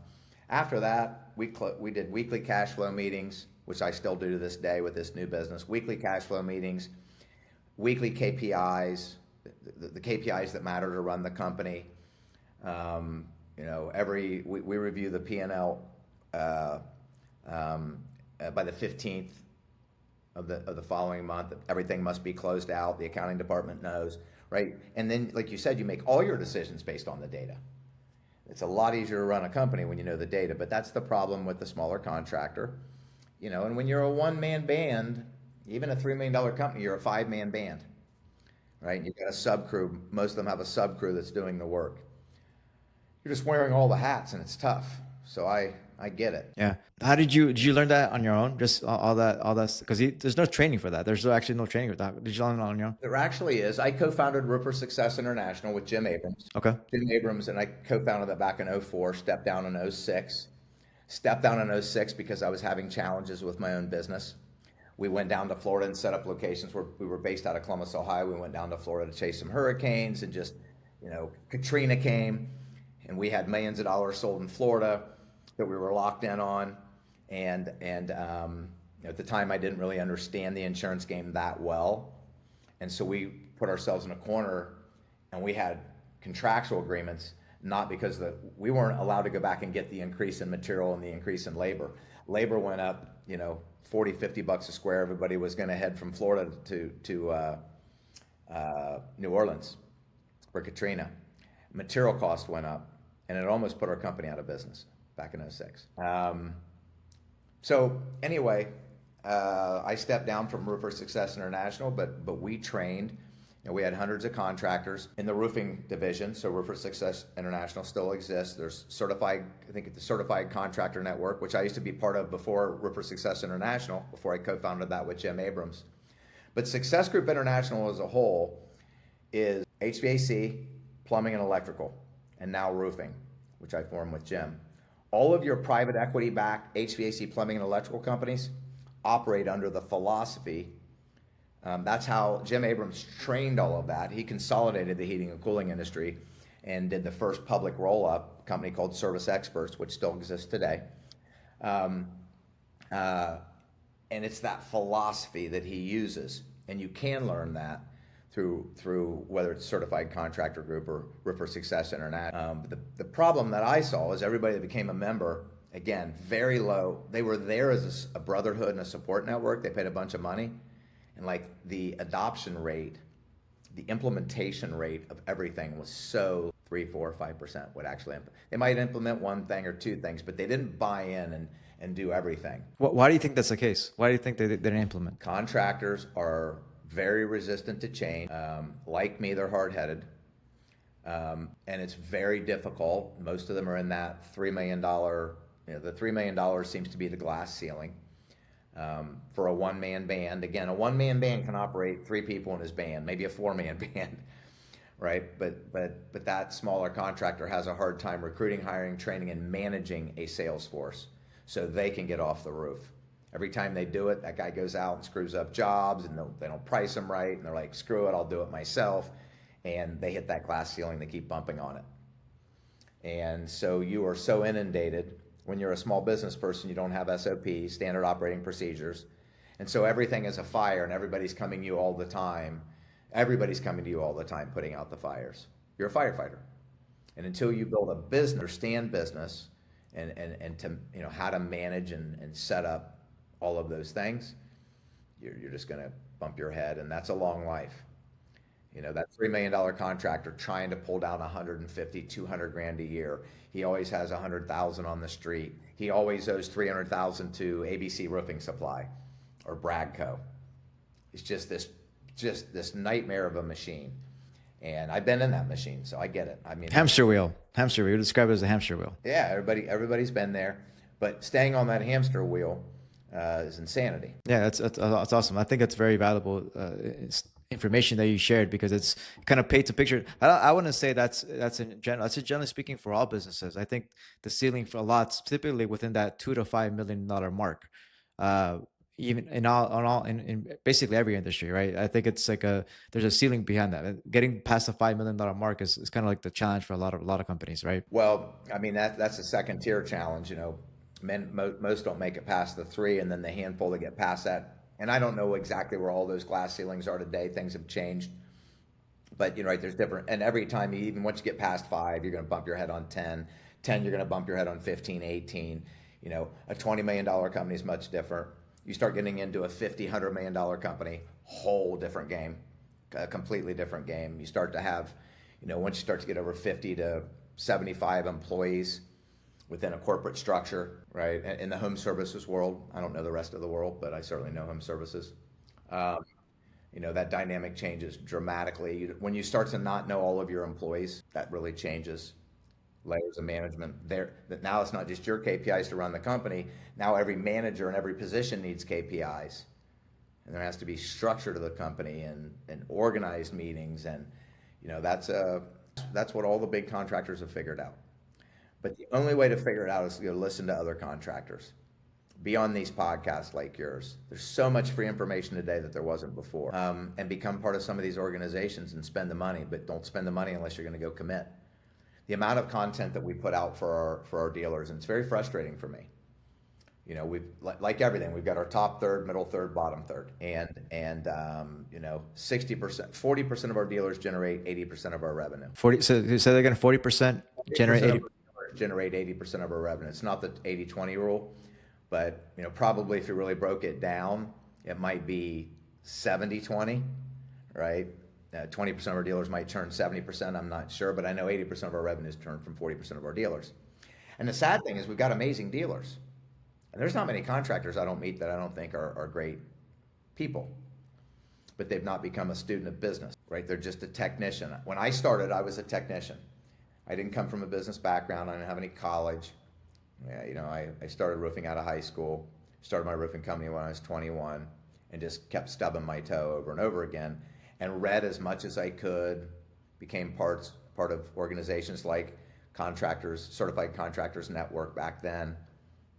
After that, we did weekly cash flow meetings, which I still do to this day with this new business. Weekly cash flow meetings, weekly KPIs, the KPIs that matter to run the company. We review the P&L by the 15th of the following month. Everything must be closed out. The accounting department knows, right? And then, like you said, you make all your decisions based on the data. It's a lot easier to run a company when you know the data, but that's the problem with the smaller contractor. And when you're a one-man band, even a $3 million company, you're a 5-man band, right? You've got a sub crew. Most of them have a sub crew that's doing the work. You're just wearing all the hats, and it's tough. So I get it. Yeah. How did you learn that on your own? Just all that, because there's no training for that. There's actually no training for that. Did you learn it on your own? There actually is. I co-founded Roofer Success International with Jim Abrams. Okay. Jim Abrams and I co-founded that back in 2004, stepped down in 2006. Stepped down in 2006 because I was having challenges with my own business. We went down to Florida and set up locations where we were based out of Columbus, Ohio. We went down to Florida to chase some hurricanes, and just, Katrina came, and we had millions of dollars sold in Florida that we were locked in on. And at the time, I didn't really understand the insurance game that well. And so we put ourselves in a corner, and we had contractual agreements, not because we weren't allowed to go back and get the increase in material and the increase in labor. Labor went up, $40, $50 a square. Everybody was going to head from Florida to New Orleans for Katrina. Material cost went up, and it almost put our company out of business back in 2006. So anyway, I stepped down from Roofer Success International, but we trained. We had hundreds of contractors in the roofing division, so Roofer Success International still exists. There's the Certified Contractor Network, which I used to be part of before Roofer Success International, before I co-founded that with Jim Abrams. But Success Group International as a whole is HVAC, plumbing and electrical, and now roofing, which I formed with Jim. All of your private equity-backed HVAC, plumbing and electrical companies operate under the philosophy That's how Jim Abrams trained all of that. He consolidated the heating and cooling industry and did the first public roll-up company called Service Experts, which still exists today. Um, uh, and it's that philosophy that he uses, and you can learn that through whether it's Certified Contractor Group or Roofer Success International. The problem that I saw is everybody that became a member, again, very low. They were there as a brotherhood and a support network. They paid a bunch of money, and like the adoption rate, the implementation rate of everything was so 3, 4, 5% would actually they might implement one thing or two things, but they didn't buy in and do everything. Why do you think that's the case? Why do you think they didn't implement? Contractors are very resistant to change. Like me, they're hard-headed. And it's very difficult. Most of them are in that $3 million, the $3 million seems to be the glass ceiling. For a one-man band, again, a one-man band can operate 3 people in his band, maybe a 4-man band, right? But that smaller contractor has a hard time recruiting, hiring, training, and managing a sales force so they can get off the roof. Every time they do it, that guy goes out and screws up jobs, and they don't price them right, and they're like, screw it, I'll do it myself. And they hit that glass ceiling, they keep bumping on it. And so you are so inundated. When you're a small business person, you don't have SOPs, standard operating procedures. And so everything is a fire, and everybody's coming to you all the time. Everybody's coming to you all the time putting out the fires. You're a firefighter. And until you build a business, understand business, and to how to manage and set up all of those things, you're just going to bump your head, and that's a long life. That $3 million contractor trying to pull down 150, 200 grand a year. He always has 100,000 on the street. He always owes 300,000 to ABC Roofing Supply or Bradco. It's just this nightmare of a machine. And I've been in that machine, so I get it. I mean, Hamster wheel. You describe it as a hamster wheel. Yeah, everybody's been there, but staying on that hamster wheel is insanity. Yeah, that's awesome. I think that's very valuable information that you shared, because it's kind of paints a picture. I wouldn't say that's in general. That's generally speaking for all businesses. I think the ceiling for a lot's typically within that $2 to $5 million mark. Even in basically every industry, right? I think it's like there's a ceiling behind that. Getting past the $5 million mark is kind of like the challenge for a lot of companies, right? Well, I mean that's a second tier challenge. Most don't make it past the 3, and then the handful that get past that. And I don't know exactly where all those glass ceilings are today. Things have changed, but right, there's different. And every time even once you get past 5, you're going to bump your head on 10. 10, you're going to bump your head on 15, 18. A $20 million company is much different. You start getting into a $50, $100 million company, whole different game, a completely different game. You start to have, once you start to get over 50 to 75 employees within a corporate structure, right? In the home services world, I don't know the rest of the world, but I certainly know home services. That dynamic changes dramatically. When you start to not know all of your employees, that really changes. Layers of management there. That now it's not just your KPIs to run the company. Now every manager and every position needs KPIs, and there has to be structure to the company and organized meetings, and that's what all the big contractors have figured out. But the only way to figure it out is to listen to other contractors. Be on these podcasts like yours. There's so much free information today that there wasn't before. And become part of some of these organizations and spend the money, but don't spend the money unless you're going to go commit. The amount of content that we put out for our dealers, and it's very frustrating for me. We've like everything. We've got our top third, middle third, bottom third, and 60%, 40% of our dealers generate 80% of our revenue. 40. So you said again, 40% generate 80. Generate 80% of our revenue. It's not the 80-20 rule, but probably if you really broke it down, it might be 70-20, right? 20% of our dealers might turn 70%. I'm not sure, but I know 80% of our revenues turn from 40% of our dealers. And the sad thing is we've got amazing dealers. And there's not many contractors I don't meet that I don't think are great people. But they've not become a student of business, right? They're just a technician. When I started, I was a technician. I didn't come from a business background. I didn't have any college. I started roofing out of high school, started my roofing company when I was 21, and just kept stubbing my toe over and over again, and read as much as I could, became part of organizations like Contractors, Certified Contractors Network back then,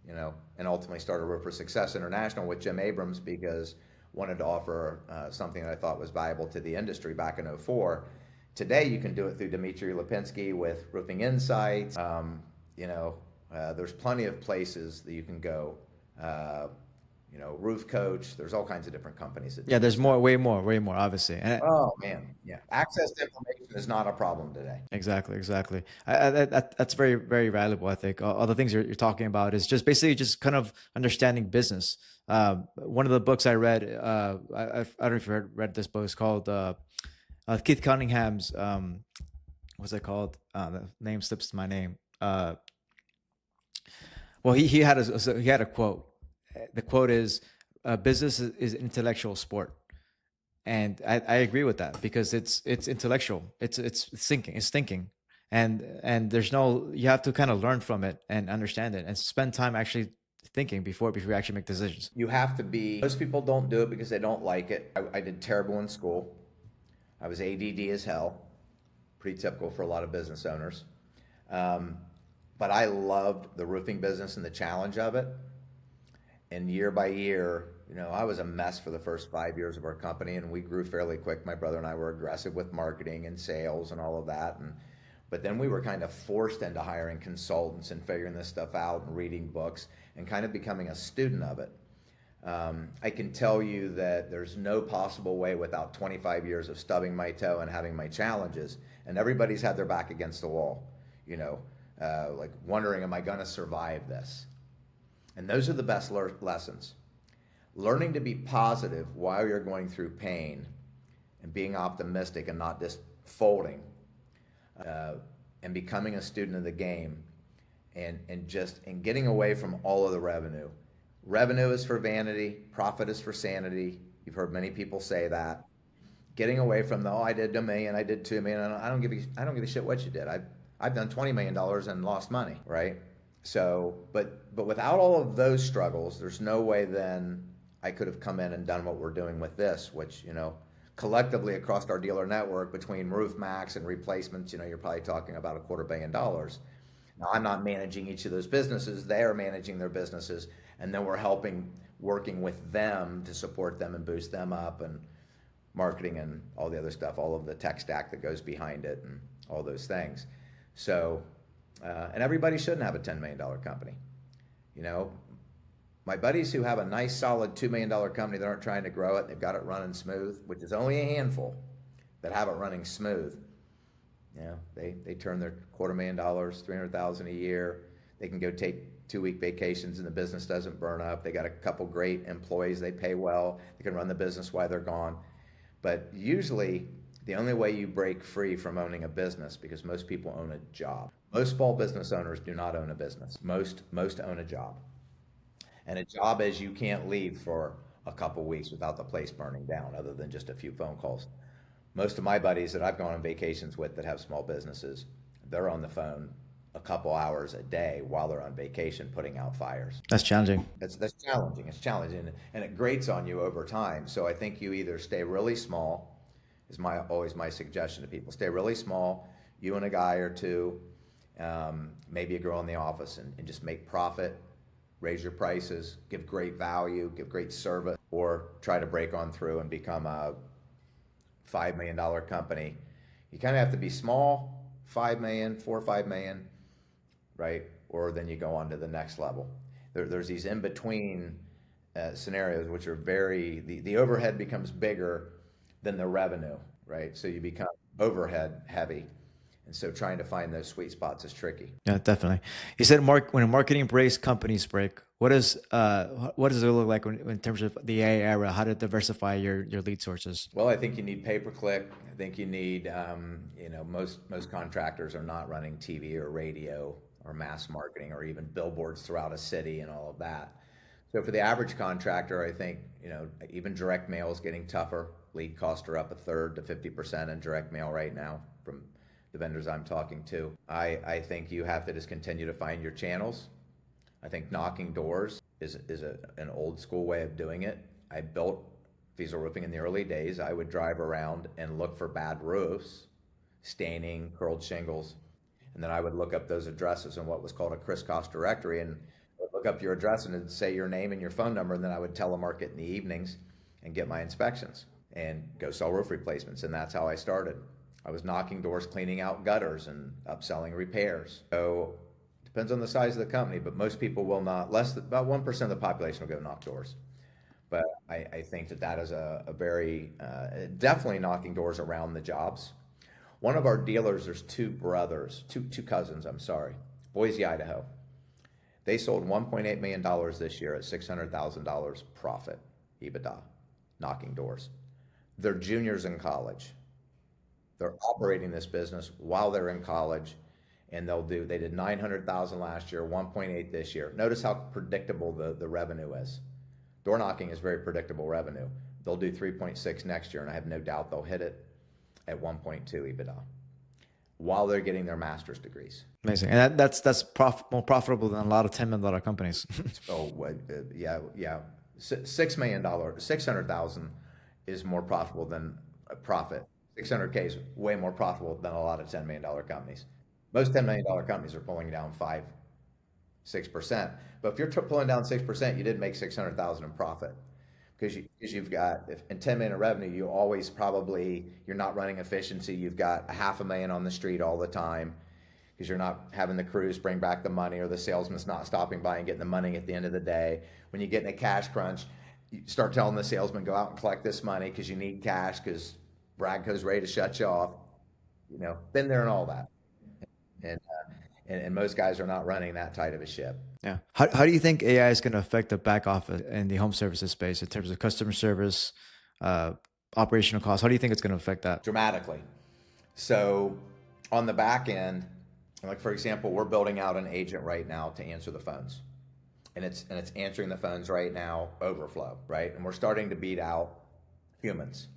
and ultimately started Roofer Success International with Jim Abrams, because wanted to offer something that I thought was valuable to the industry back in '04. Today, you can do it through Dmitry Lipinski with Roofing Insights. There's plenty of places that you can go. Roof Coach. There's all kinds of different companies that do Yeah, there's this more, stuff. way more, obviously. And Oh man, yeah. Access to information is not a problem today. exactly. That's very, very valuable. I think all the things you're talking about is just basically just kind of understanding business. One of the books I read, I don't know if you read this book. It's called Keith Cunningham's. What's it called? The name slips my name. Well, he had a quote. The quote is, "Business is intellectual sport." And I agree with that because it's intellectual. It's thinking. It's thinking, and there's no, you have to kind of learn from it and understand it and spend time actually thinking before you actually make decisions. You have to be. Most people don't do it because they don't like it. I did terrible in school. I was ADD as hell. Pretty typical for a lot of business owners. But I loved the roofing business and the challenge of it. And year by year, I was a mess for the first 5 years of our company, and we grew fairly quick. My brother and I were aggressive with marketing and sales and all of that. But then we were kind of forced into hiring consultants and figuring this stuff out and reading books and kind of becoming a student of it. I can tell you that there's no possible way without 25 years of stubbing my toe and having my challenges, and everybody's had their back against the wall, like wondering, am I going to survive this? And those are the best lessons. Learning to be positive while you're going through pain and being optimistic and not just folding, and becoming a student of the game, and getting away from all of the revenue. Revenue is for vanity, profit is for sanity. You've heard many people say that. Getting away from I did $1 million, I did $2 million. I don't give a shit what you did. I've done $20 million and lost money, right? So, but without all of those struggles, there's no way then I could have come in and done what we're doing with this, which, collectively across our dealer network between RoofMaxx and replacements, you're probably talking about $250 million. Now, I'm not managing each of those businesses. They are managing their businesses, and then we're working with them to support them and boost them up, and marketing and all the other stuff, all of the tech stack that goes behind it and all those things. So, and everybody shouldn't have a $10 million company. My buddies who have a nice solid $2 million company that aren't trying to grow it, they've got it running smooth, which is only a handful that have it running smooth. They turn their $250,000, $300,000 a year. They can go take 2-week vacations and the business doesn't burn up. They got a couple great employees. They pay well. They can run the business while they're gone. But usually the only way you break free from owning a business, because most people own a job. Most small business owners do not own a business. Most own a job. And a job is you can't leave for a couple weeks without the place burning down, other than just a few phone calls. Most of my buddies that I've gone on vacations with that have small businesses, they're on the phone a couple hours a day while they're on vacation putting out fires. That's challenging. That's challenging. It's challenging, and it grates on you over time. So I think you either stay really small, is always my suggestion to people. Stay really small, you and a guy or two, maybe a girl in the office, and just make profit, raise your prices, give great value, give great service, or try to break on through and become a $5 million company. You kind of have to be small, 5 million, 4 or 5 million, right? Or then you go on to the next level. There's these in-between scenarios, which are the overhead becomes bigger than the revenue, right? So you become overhead heavy. And so trying to find those sweet spots is tricky. Yeah, definitely. You said when marketing breaks, companies break. What does it look like in terms of the AI era? How to diversify your lead sources? Well, I think you need pay-per-click. I think you need, most contractors are not running TV or radio or mass marketing or even billboards throughout a city and all of that. So for the average contractor, I think, even direct mail is getting tougher. Lead costs are up 1/3 to 50% in direct mail right now from the vendors I'm talking to. I think you have to just continue to find your channels. I think knocking doors is an old school way of doing it. I built Feazel Roofing in the early days. I would drive around and look for bad roofs, staining, curled shingles, and then I would look up those addresses in what was called a crisscross directory, and I would look up your address and it'd say your name and your phone number, and then I would telemarket in the evenings and get my inspections and go sell roof replacements. And that's how I started. I was knocking doors, cleaning out gutters and upselling repairs. So depends on the size of the company, but most people will not, less than about 1% of the population will go knock doors. But I think that is a very, definitely knocking doors around the jobs. One of our dealers, there's two cousins, I'm sorry, Boise, Idaho. They sold $1.8 million this year at $600,000 profit, EBITDA, knocking doors. They're juniors in college. They're operating this business while they're in college, and they did $900,000 last year, 1.8 this year. Notice how predictable the revenue is. Door knocking is very predictable revenue. They'll do 3.6 next year, and I have no doubt they'll hit it at 1.2 EBITDA while they're getting their master's degrees. Amazing. And that's more profitable than a lot of $10 million companies. Yeah. $6 million, 600,000 is more profitable than a profit. 600K is way more profitable than a lot of $10 million companies. Most $10 million companies are pulling down 5-6%. But if you're pulling down 6%, you didn't make 600,000 in profit. Because you've got, in 10 million of revenue, you're not running efficiency. You've got $500,000 on the street all the time because you're not having the crews bring back the money, or the salesman's not stopping by and getting the money at the end of the day. When you get in a cash crunch, you start telling the salesman, go out and collect this money because you need cash because Bradco's ready to shut you off. Been there and all that. And most guys are not running that tight of a ship. Yeah. How do you think AI is going to affect the back office and the home services space in terms of customer service, operational costs? How do you think it's going to affect that? Dramatically. So on the back end, like for example, we're building out an agent right now to answer the phones. And it's answering the phones right now, overflow, right? And we're starting to beat out humans.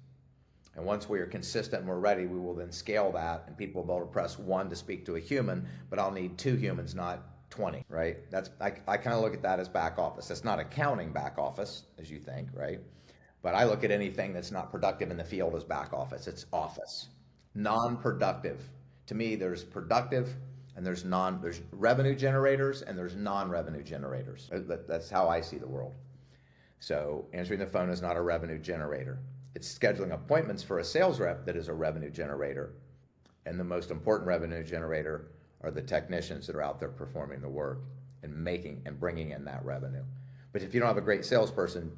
And once we are consistent and we're ready, we will then scale that, and people will be able to press 1 to speak to a human, but I'll need 2 humans, not 20, right? I kind of look at that as back office. That's not accounting back office, as you think, right? But I look at anything that's not productive in the field as back office. It's office. Non-productive. To me, there's productive and there's revenue generators and there's non-revenue generators. That's how I see the world. So answering the phone is not a revenue generator. It's scheduling appointments for a sales rep that is a revenue generator. And the most important revenue generator are the technicians that are out there performing the work and making and bringing in that revenue. But if you don't have a great salesperson,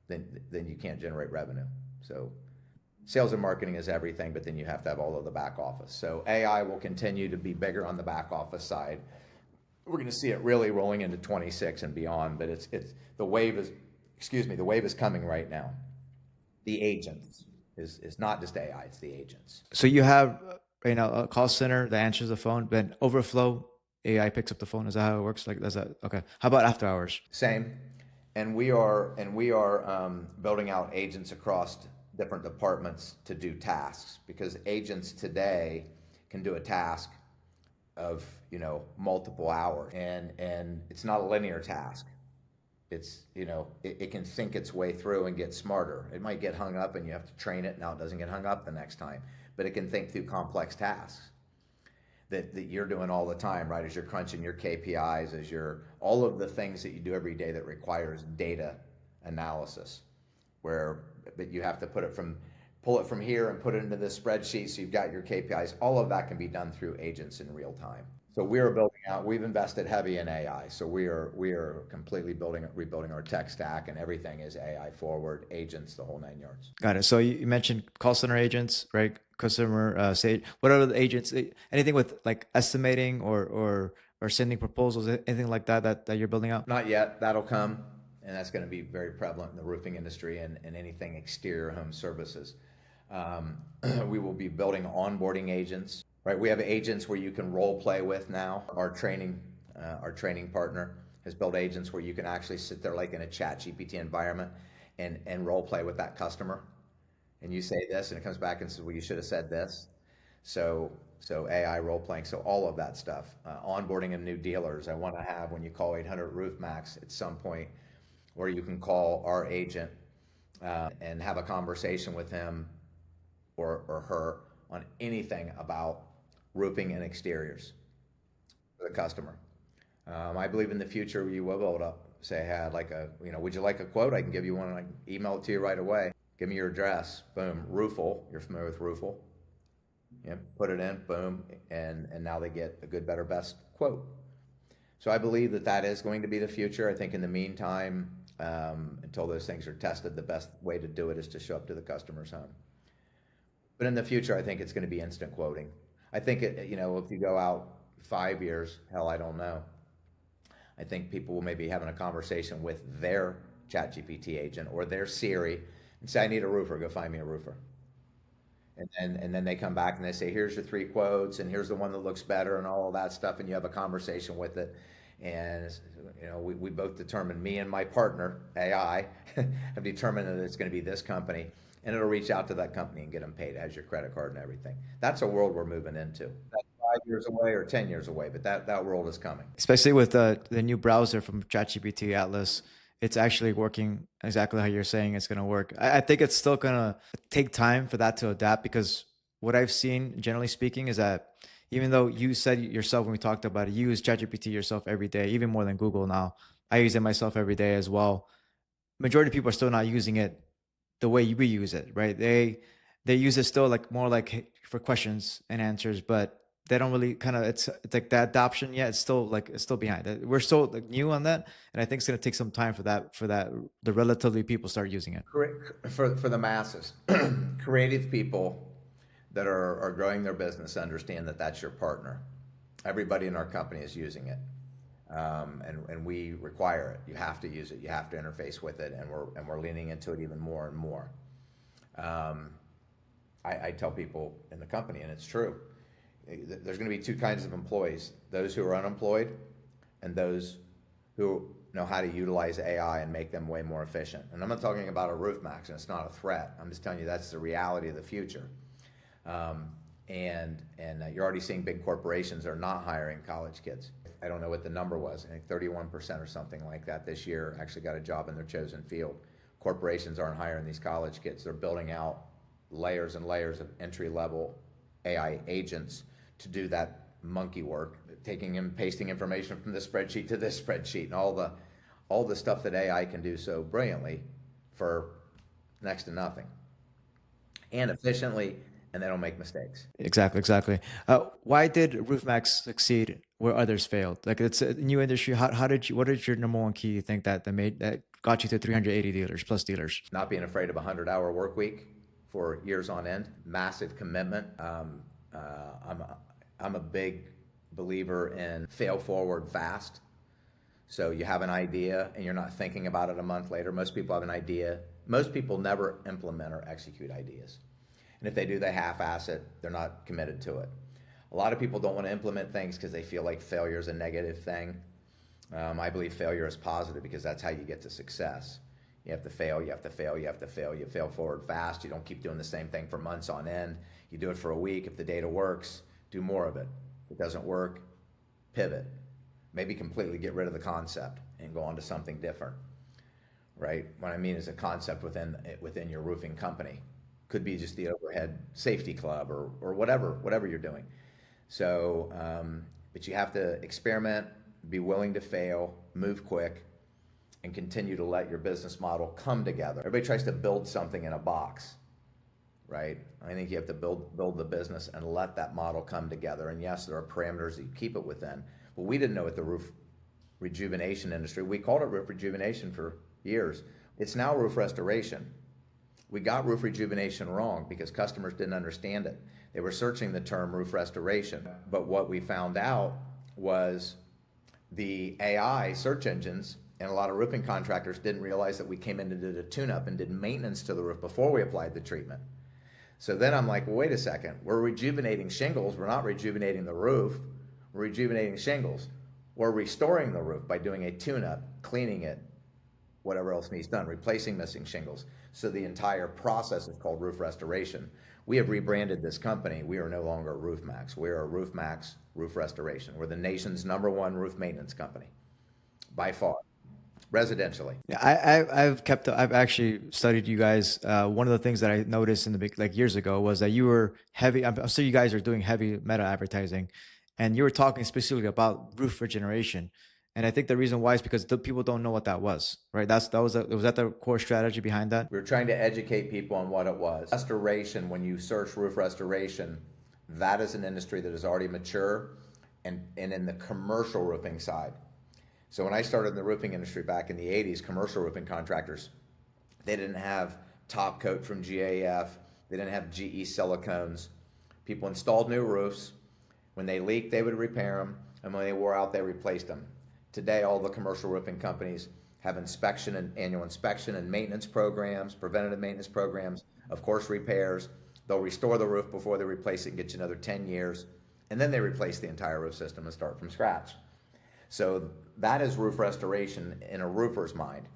then you can't generate revenue. So sales and marketing is everything, but then you have to have all of the back office. So AI will continue to be bigger on the back office side. We're going to see it really rolling into 26 and beyond, but the wave is coming right now. The agents is not just AI, it's the agents. So you have a call center that answers the phone, then overflow, AI picks up the phone. Is that how it works? Okay. How about after hours? Same. And we are building out agents across different departments to do tasks, because agents today can do a task of multiple hours, and it's not a linear task. It's it can think its way through and get smarter. It might get hung up and you have to train it. Now it doesn't get hung up the next time, but it can think through complex tasks that you're doing all the time, right? As you're crunching your KPIs, all of the things that you do every day that requires data analysis, but you have to pull it from here and put it into this spreadsheet so you've got your KPIs. All of that can be done through agents in real time. So we've invested heavy in AI. So we are completely rebuilding our tech stack, and everything is AI forward, agents, the whole 9 yards. Got it. So you mentioned call center agents, right? Customer, what are the agents, anything with like estimating or sending proposals, anything like that you're building out? Not yet. That'll come. And that's going to be very prevalent in the roofing industry and anything exterior home services. We will be building onboarding agents. Right, we have agents where you can role play with now. Our training partner has built agents where you can actually sit there like in a ChatGPT environment and role play with that customer. And you say this, and it comes back and says, well, you should have said this. So AI role playing. So all of that stuff. Onboarding of new dealers. I want to have, when you call 800 RoofMaxx at some point, where you can call our agent and have a conversation with him or her on anything about roofing and exteriors for the customer. I believe in the future you will be able to say, hey, I'd like would you like a quote? I can give you one and I can email it to you right away. Give me your address. Boom, Roofle. You're familiar with Roofle? Yeah, put it in, boom, and now they get a good, better, best quote. So I believe that that is going to be the future. I think in the meantime, until those things are tested, the best way to do it is to show up to the customer's home. But in the future, I think it's going to be instant quoting. I think if you go out 5 years, hell, I don't know. I think people will maybe having a conversation with their ChatGPT agent or their Siri and say, I need a roofer, go find me a roofer. And then they come back and they say, here's your 3 quotes and here's the one that looks better and all of that stuff. And you have a conversation with it. And, we both determined, me and my partner, AI, have determined that it's going to be this company. And it'll reach out to that company and get them paid. It has your credit card and everything. That's a world we're moving into. That's 5 years away or 10 years away, but that world is coming. Especially with the new browser from ChatGPT Atlas, it's actually working exactly how you're saying it's going to work. I think it's still going to take time for that to adapt, because what I've seen, generally speaking, is that even though you said yourself when we talked about it, you use ChatGPT yourself every day, even more than Google now. I use it myself every day as well. Majority of people are still not using it the way we use it, right? They use it still like more like for questions and answers, but they don't really kind of, it's like that adoption yet. It's still behind. We're still like new on that, and I think it's going to take some time for the relatively people start using it. For the masses, creative people that are growing their business understand that that's your partner. Everybody in our company is using it. And we require it. You have to use it. You have to interface with it, and we're leaning into it even more and more. I tell people in the company, and it's true, there's going to be 2 kinds of employees: those who are unemployed, and those who know how to utilize AI and make them way more efficient. And I'm not talking about a RoofMaxx, and it's not a threat. I'm just telling you that's the reality of the future. And you're already seeing big corporations are not hiring college kids. I don't know what the number was. I think 31% or something like that this year actually got a job in their chosen field. Corporations aren't hiring these college kids. They're building out layers and layers of entry-level AI agents to do that monkey work, taking and pasting information from this spreadsheet to this spreadsheet, and all the stuff that AI can do so brilliantly for next to nothing, and efficiently, and they don't make mistakes. Exactly. Why did RoofMaxx succeed where others failed? Like, it's a new industry. What is your number one key you think that got you to 380 dealers plus? Not being afraid of a 100-hour work week for years on end, massive commitment. I'm a big believer in fail forward fast. So you have an idea and you're not thinking about it a month later. Most people have an idea. Most people never implement or execute ideas. And if they do, they half-ass it. They're not committed to it. A lot of people don't want to implement things because they feel like failure is a negative thing. I believe failure is positive, because that's how you get to success. You have to fail, you fail forward fast. You don't keep doing the same thing for months on end. You do it for a week. If the data works, do more of it. If it doesn't work, pivot. Maybe completely get rid of the concept and go on to something different, right? What I mean is a concept within your roofing company. Could be just the overhead safety club or whatever you're doing. So, but you have to experiment, be willing to fail, move quick, and continue to let your business model come together. Everybody tries to build something in a box, right? I think you have to build the business and let that model come together. And yes, there are parameters that you keep it within. But we didn't know what the roof rejuvenation industry, we called it roof rejuvenation for years. It's now roof restoration. We got roof rejuvenation wrong because customers didn't understand it. They were searching the term roof restoration. But what we found out was the AI search engines and a lot of roofing contractors didn't realize that we came in and did a tune-up and did maintenance to the roof before we applied the treatment. So then I'm like, well, wait a second. We're rejuvenating shingles. We're not rejuvenating the roof. We're rejuvenating shingles. We're restoring the roof by doing a tune-up, cleaning it, whatever else needs done, replacing missing shingles. So the entire process is called roof restoration. We have rebranded this company. We are no longer RoofMaxx. We are RoofMaxx Roof Restoration. We're the nation's #1 roof maintenance company, by far, residentially. Yeah, I've actually studied you guys. One of the things that I noticed in the big, like years ago, was that you were heavy. I'm sure you guys are doing heavy meta advertising, and you were talking specifically about roof regeneration. And I think the reason why is because the people don't know what that was, right? Was that the core strategy behind that? We were trying to educate people on what it was. Restoration, when you search roof restoration, that is an industry that is already mature and in the commercial roofing side. So when I started in the roofing industry back in the 80s, commercial roofing contractors, they didn't have top coat from GAF, they didn't have GE silicones. People installed new roofs. When they leaked, they would repair them, and when they wore out, they replaced them. Today, all the commercial roofing companies have inspection and annual inspection and maintenance programs, preventative maintenance programs, of course, repairs. They'll restore the roof before they replace it and get you another 10 years. And then they replace the entire roof system and start from scratch. So that is roof restoration in a roofer's mind.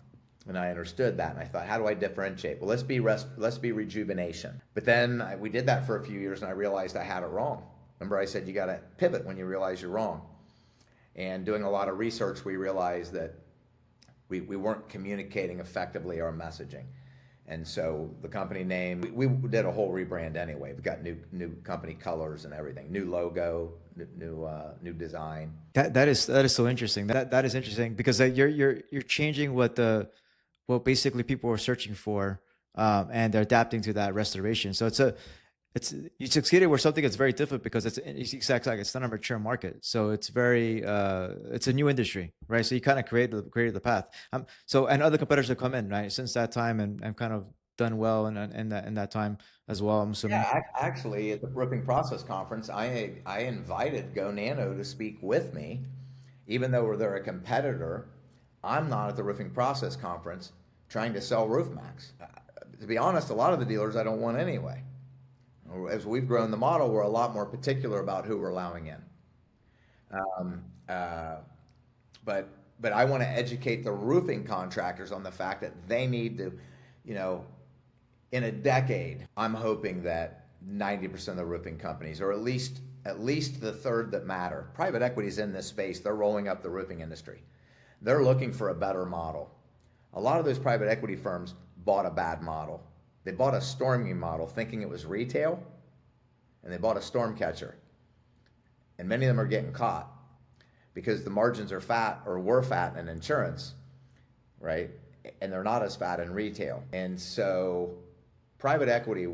And I understood that, and I thought, how do I differentiate? Well, let's be rejuvenation. But then we did that for a few years, and I realized I had it wrong. Remember, I said you got to pivot when you realize you're wrong. And doing a lot of research, we realized that we weren't communicating effectively our messaging. And so the company name, we did a whole rebrand anyway. We got new company colors and everything, new logo, new design. That is so interesting. That is interesting because you're changing what basically people were searching for, and they're adapting to that restoration. So you succeeded where something that's very different because it's exactly like it's not a mature market. So it's very it's a new industry, right? So you kind of created the path. And other competitors have come in, right, since that time and kind of done well in that time as well. I'm assuming. Yeah, actually, at the Roofing Process Conference, I invited Go Nano to speak with me, even though they're a competitor. I'm not at the Roofing Process Conference trying to sell RoofMaxx. To be honest, a lot of the dealers I don't want anyway. As we've grown the model, we're a lot more particular about who we're allowing in. But I want to educate the roofing contractors on the fact that they need to, in a decade, I'm hoping that 90% of the roofing companies, or at least the third that matter, private equity's in this space. They're rolling up the roofing industry. They're looking for a better model. A lot of those private equity firms bought a bad model. They bought a storming model thinking it was retail, and they bought a storm catcher. And many of them are getting caught because the margins are fat or were fat in insurance, right? And they're not as fat in retail. And so private equity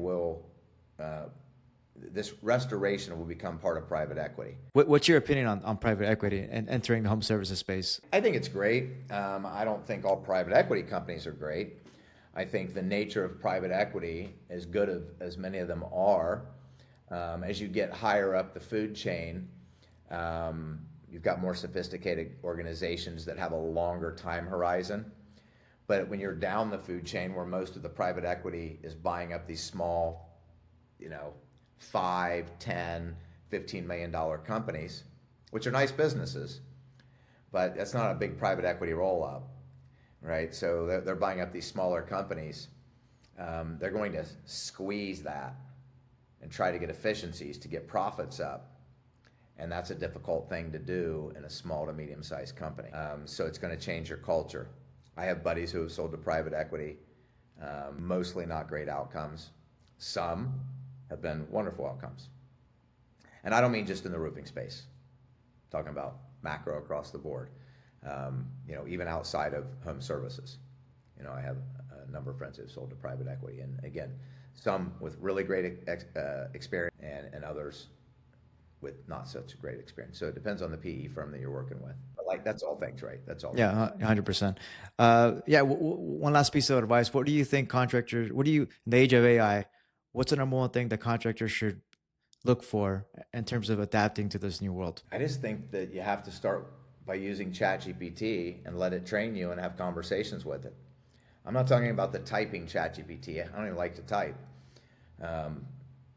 this restoration will become part of private equity. What's your opinion on private equity and entering the home services space? I think it's great. I don't think all private equity companies are great. I think the nature of private equity, as good as many of them are, as you get higher up the food chain, you've got more sophisticated organizations that have a longer time horizon. But when you're down the food chain, where most of the private equity is buying up these small, $5, $10, $15 million companies, which are nice businesses, but that's not a big private equity roll-up. Right, so they're buying up these smaller companies. They're going to squeeze that and try to get efficiencies to get profits up, and that's a difficult thing to do in a small to medium-sized company. So it's going to change your culture. I have buddies who have sold to private equity, mostly not great outcomes. Some have been wonderful outcomes, and I don't mean just in the roofing space. I'm talking about macro across the board. Even outside of home services. I have a number of friends who have sold to private equity, and again, some with really great experience and others with not such a great experience. So it depends on the PE firm that you're working with. But that's all things, right? That's all. Yeah, 100%. One last piece of advice. What do you think contractors, in the age of AI, what's the number one thing that contractors should look for in terms of adapting to this new world? I just think that you have to start by using ChatGPT and let it train you and have conversations with it. I'm not talking about the typing ChatGPT. I don't even like to type.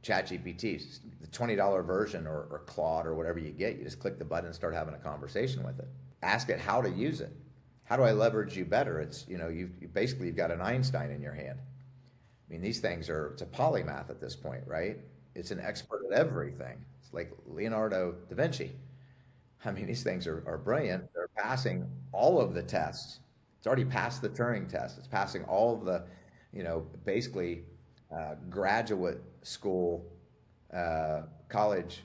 ChatGPT, the $20 version or Claude or whatever you get, you just click the button and start having a conversation with it. Ask it how to use it. How do I leverage you better? It's, you've got an Einstein in your hand. I mean, these things it's a polymath at this point, right? It's an expert at everything. It's like Leonardo da Vinci. I mean, these things are brilliant. They're passing all of the tests. It's already passed the Turing test. It's passing all of the, basically graduate school, college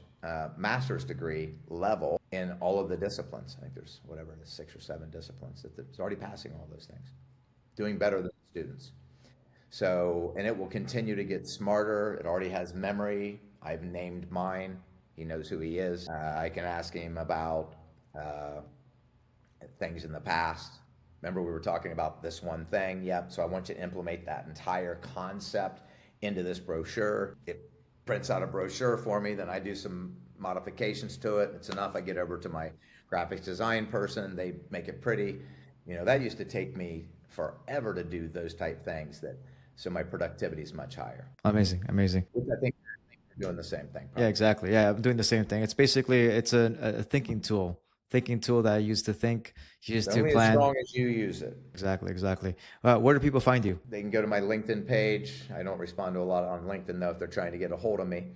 master's degree level in all of the disciplines. I think there's whatever it is, 6 or 7 disciplines that's already passing all those things, doing better than the students. So, and it will continue to get smarter. It already has memory. I've named mine. He knows who he is. I can ask him about things in the past. Remember we were talking about this one thing? Yep. So I want you to implement that entire concept into this brochure. It prints out a brochure for me, then I do some modifications to it. It's enough. I get over to my graphics design person. They make it pretty. You know, that used to take me forever to do those type things, so my productivity is much higher. Amazing. Which I think you're doing the same thing. Probably. Yeah, exactly. Yeah, I'm doing the same thing. It's basically, it's a thinking tool that I use to think, use to plan. As strong as you use it. Exactly. Where do people find you? They can go to my LinkedIn page. I don't respond to a lot on LinkedIn though if they're trying to get a hold of me.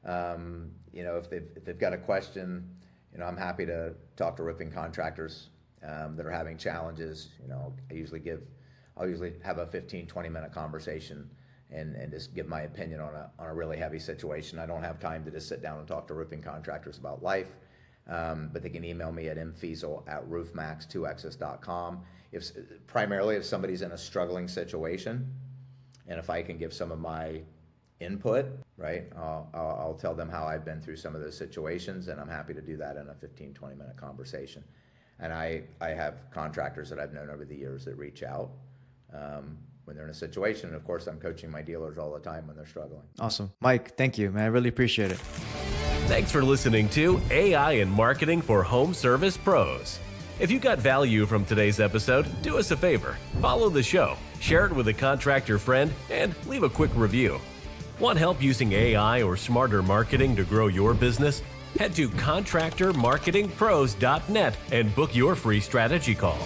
You know, if they've got a question, you know, I'm happy to talk to roofing contractors that are having challenges. You know, I'll usually have a 15-20 minute conversation and just give my opinion on a really heavy situation. I don't have time to just sit down and talk to roofing contractors about life. But they can email me at mfeazel@roofmaxx2xs.com. Primarily if somebody's in a struggling situation, and if I can give some of my input, right, I'll tell them how I've been through some of those situations, and I'm happy to do that in a 15-20 minute conversation. And I have contractors that I've known over the years that reach out when they're in a situation. And of course, I'm coaching my dealers all the time when they're struggling. Awesome. Mike, thank you, man. I really appreciate it. Thanks for listening to AI and Marketing for Home Service Pros. If you got value from today's episode, do us a favor. Follow the show, share it with a contractor friend, and leave a quick review. Want help using AI or smarter marketing to grow your business? Head to contractormarketingpros.net and book your free strategy call.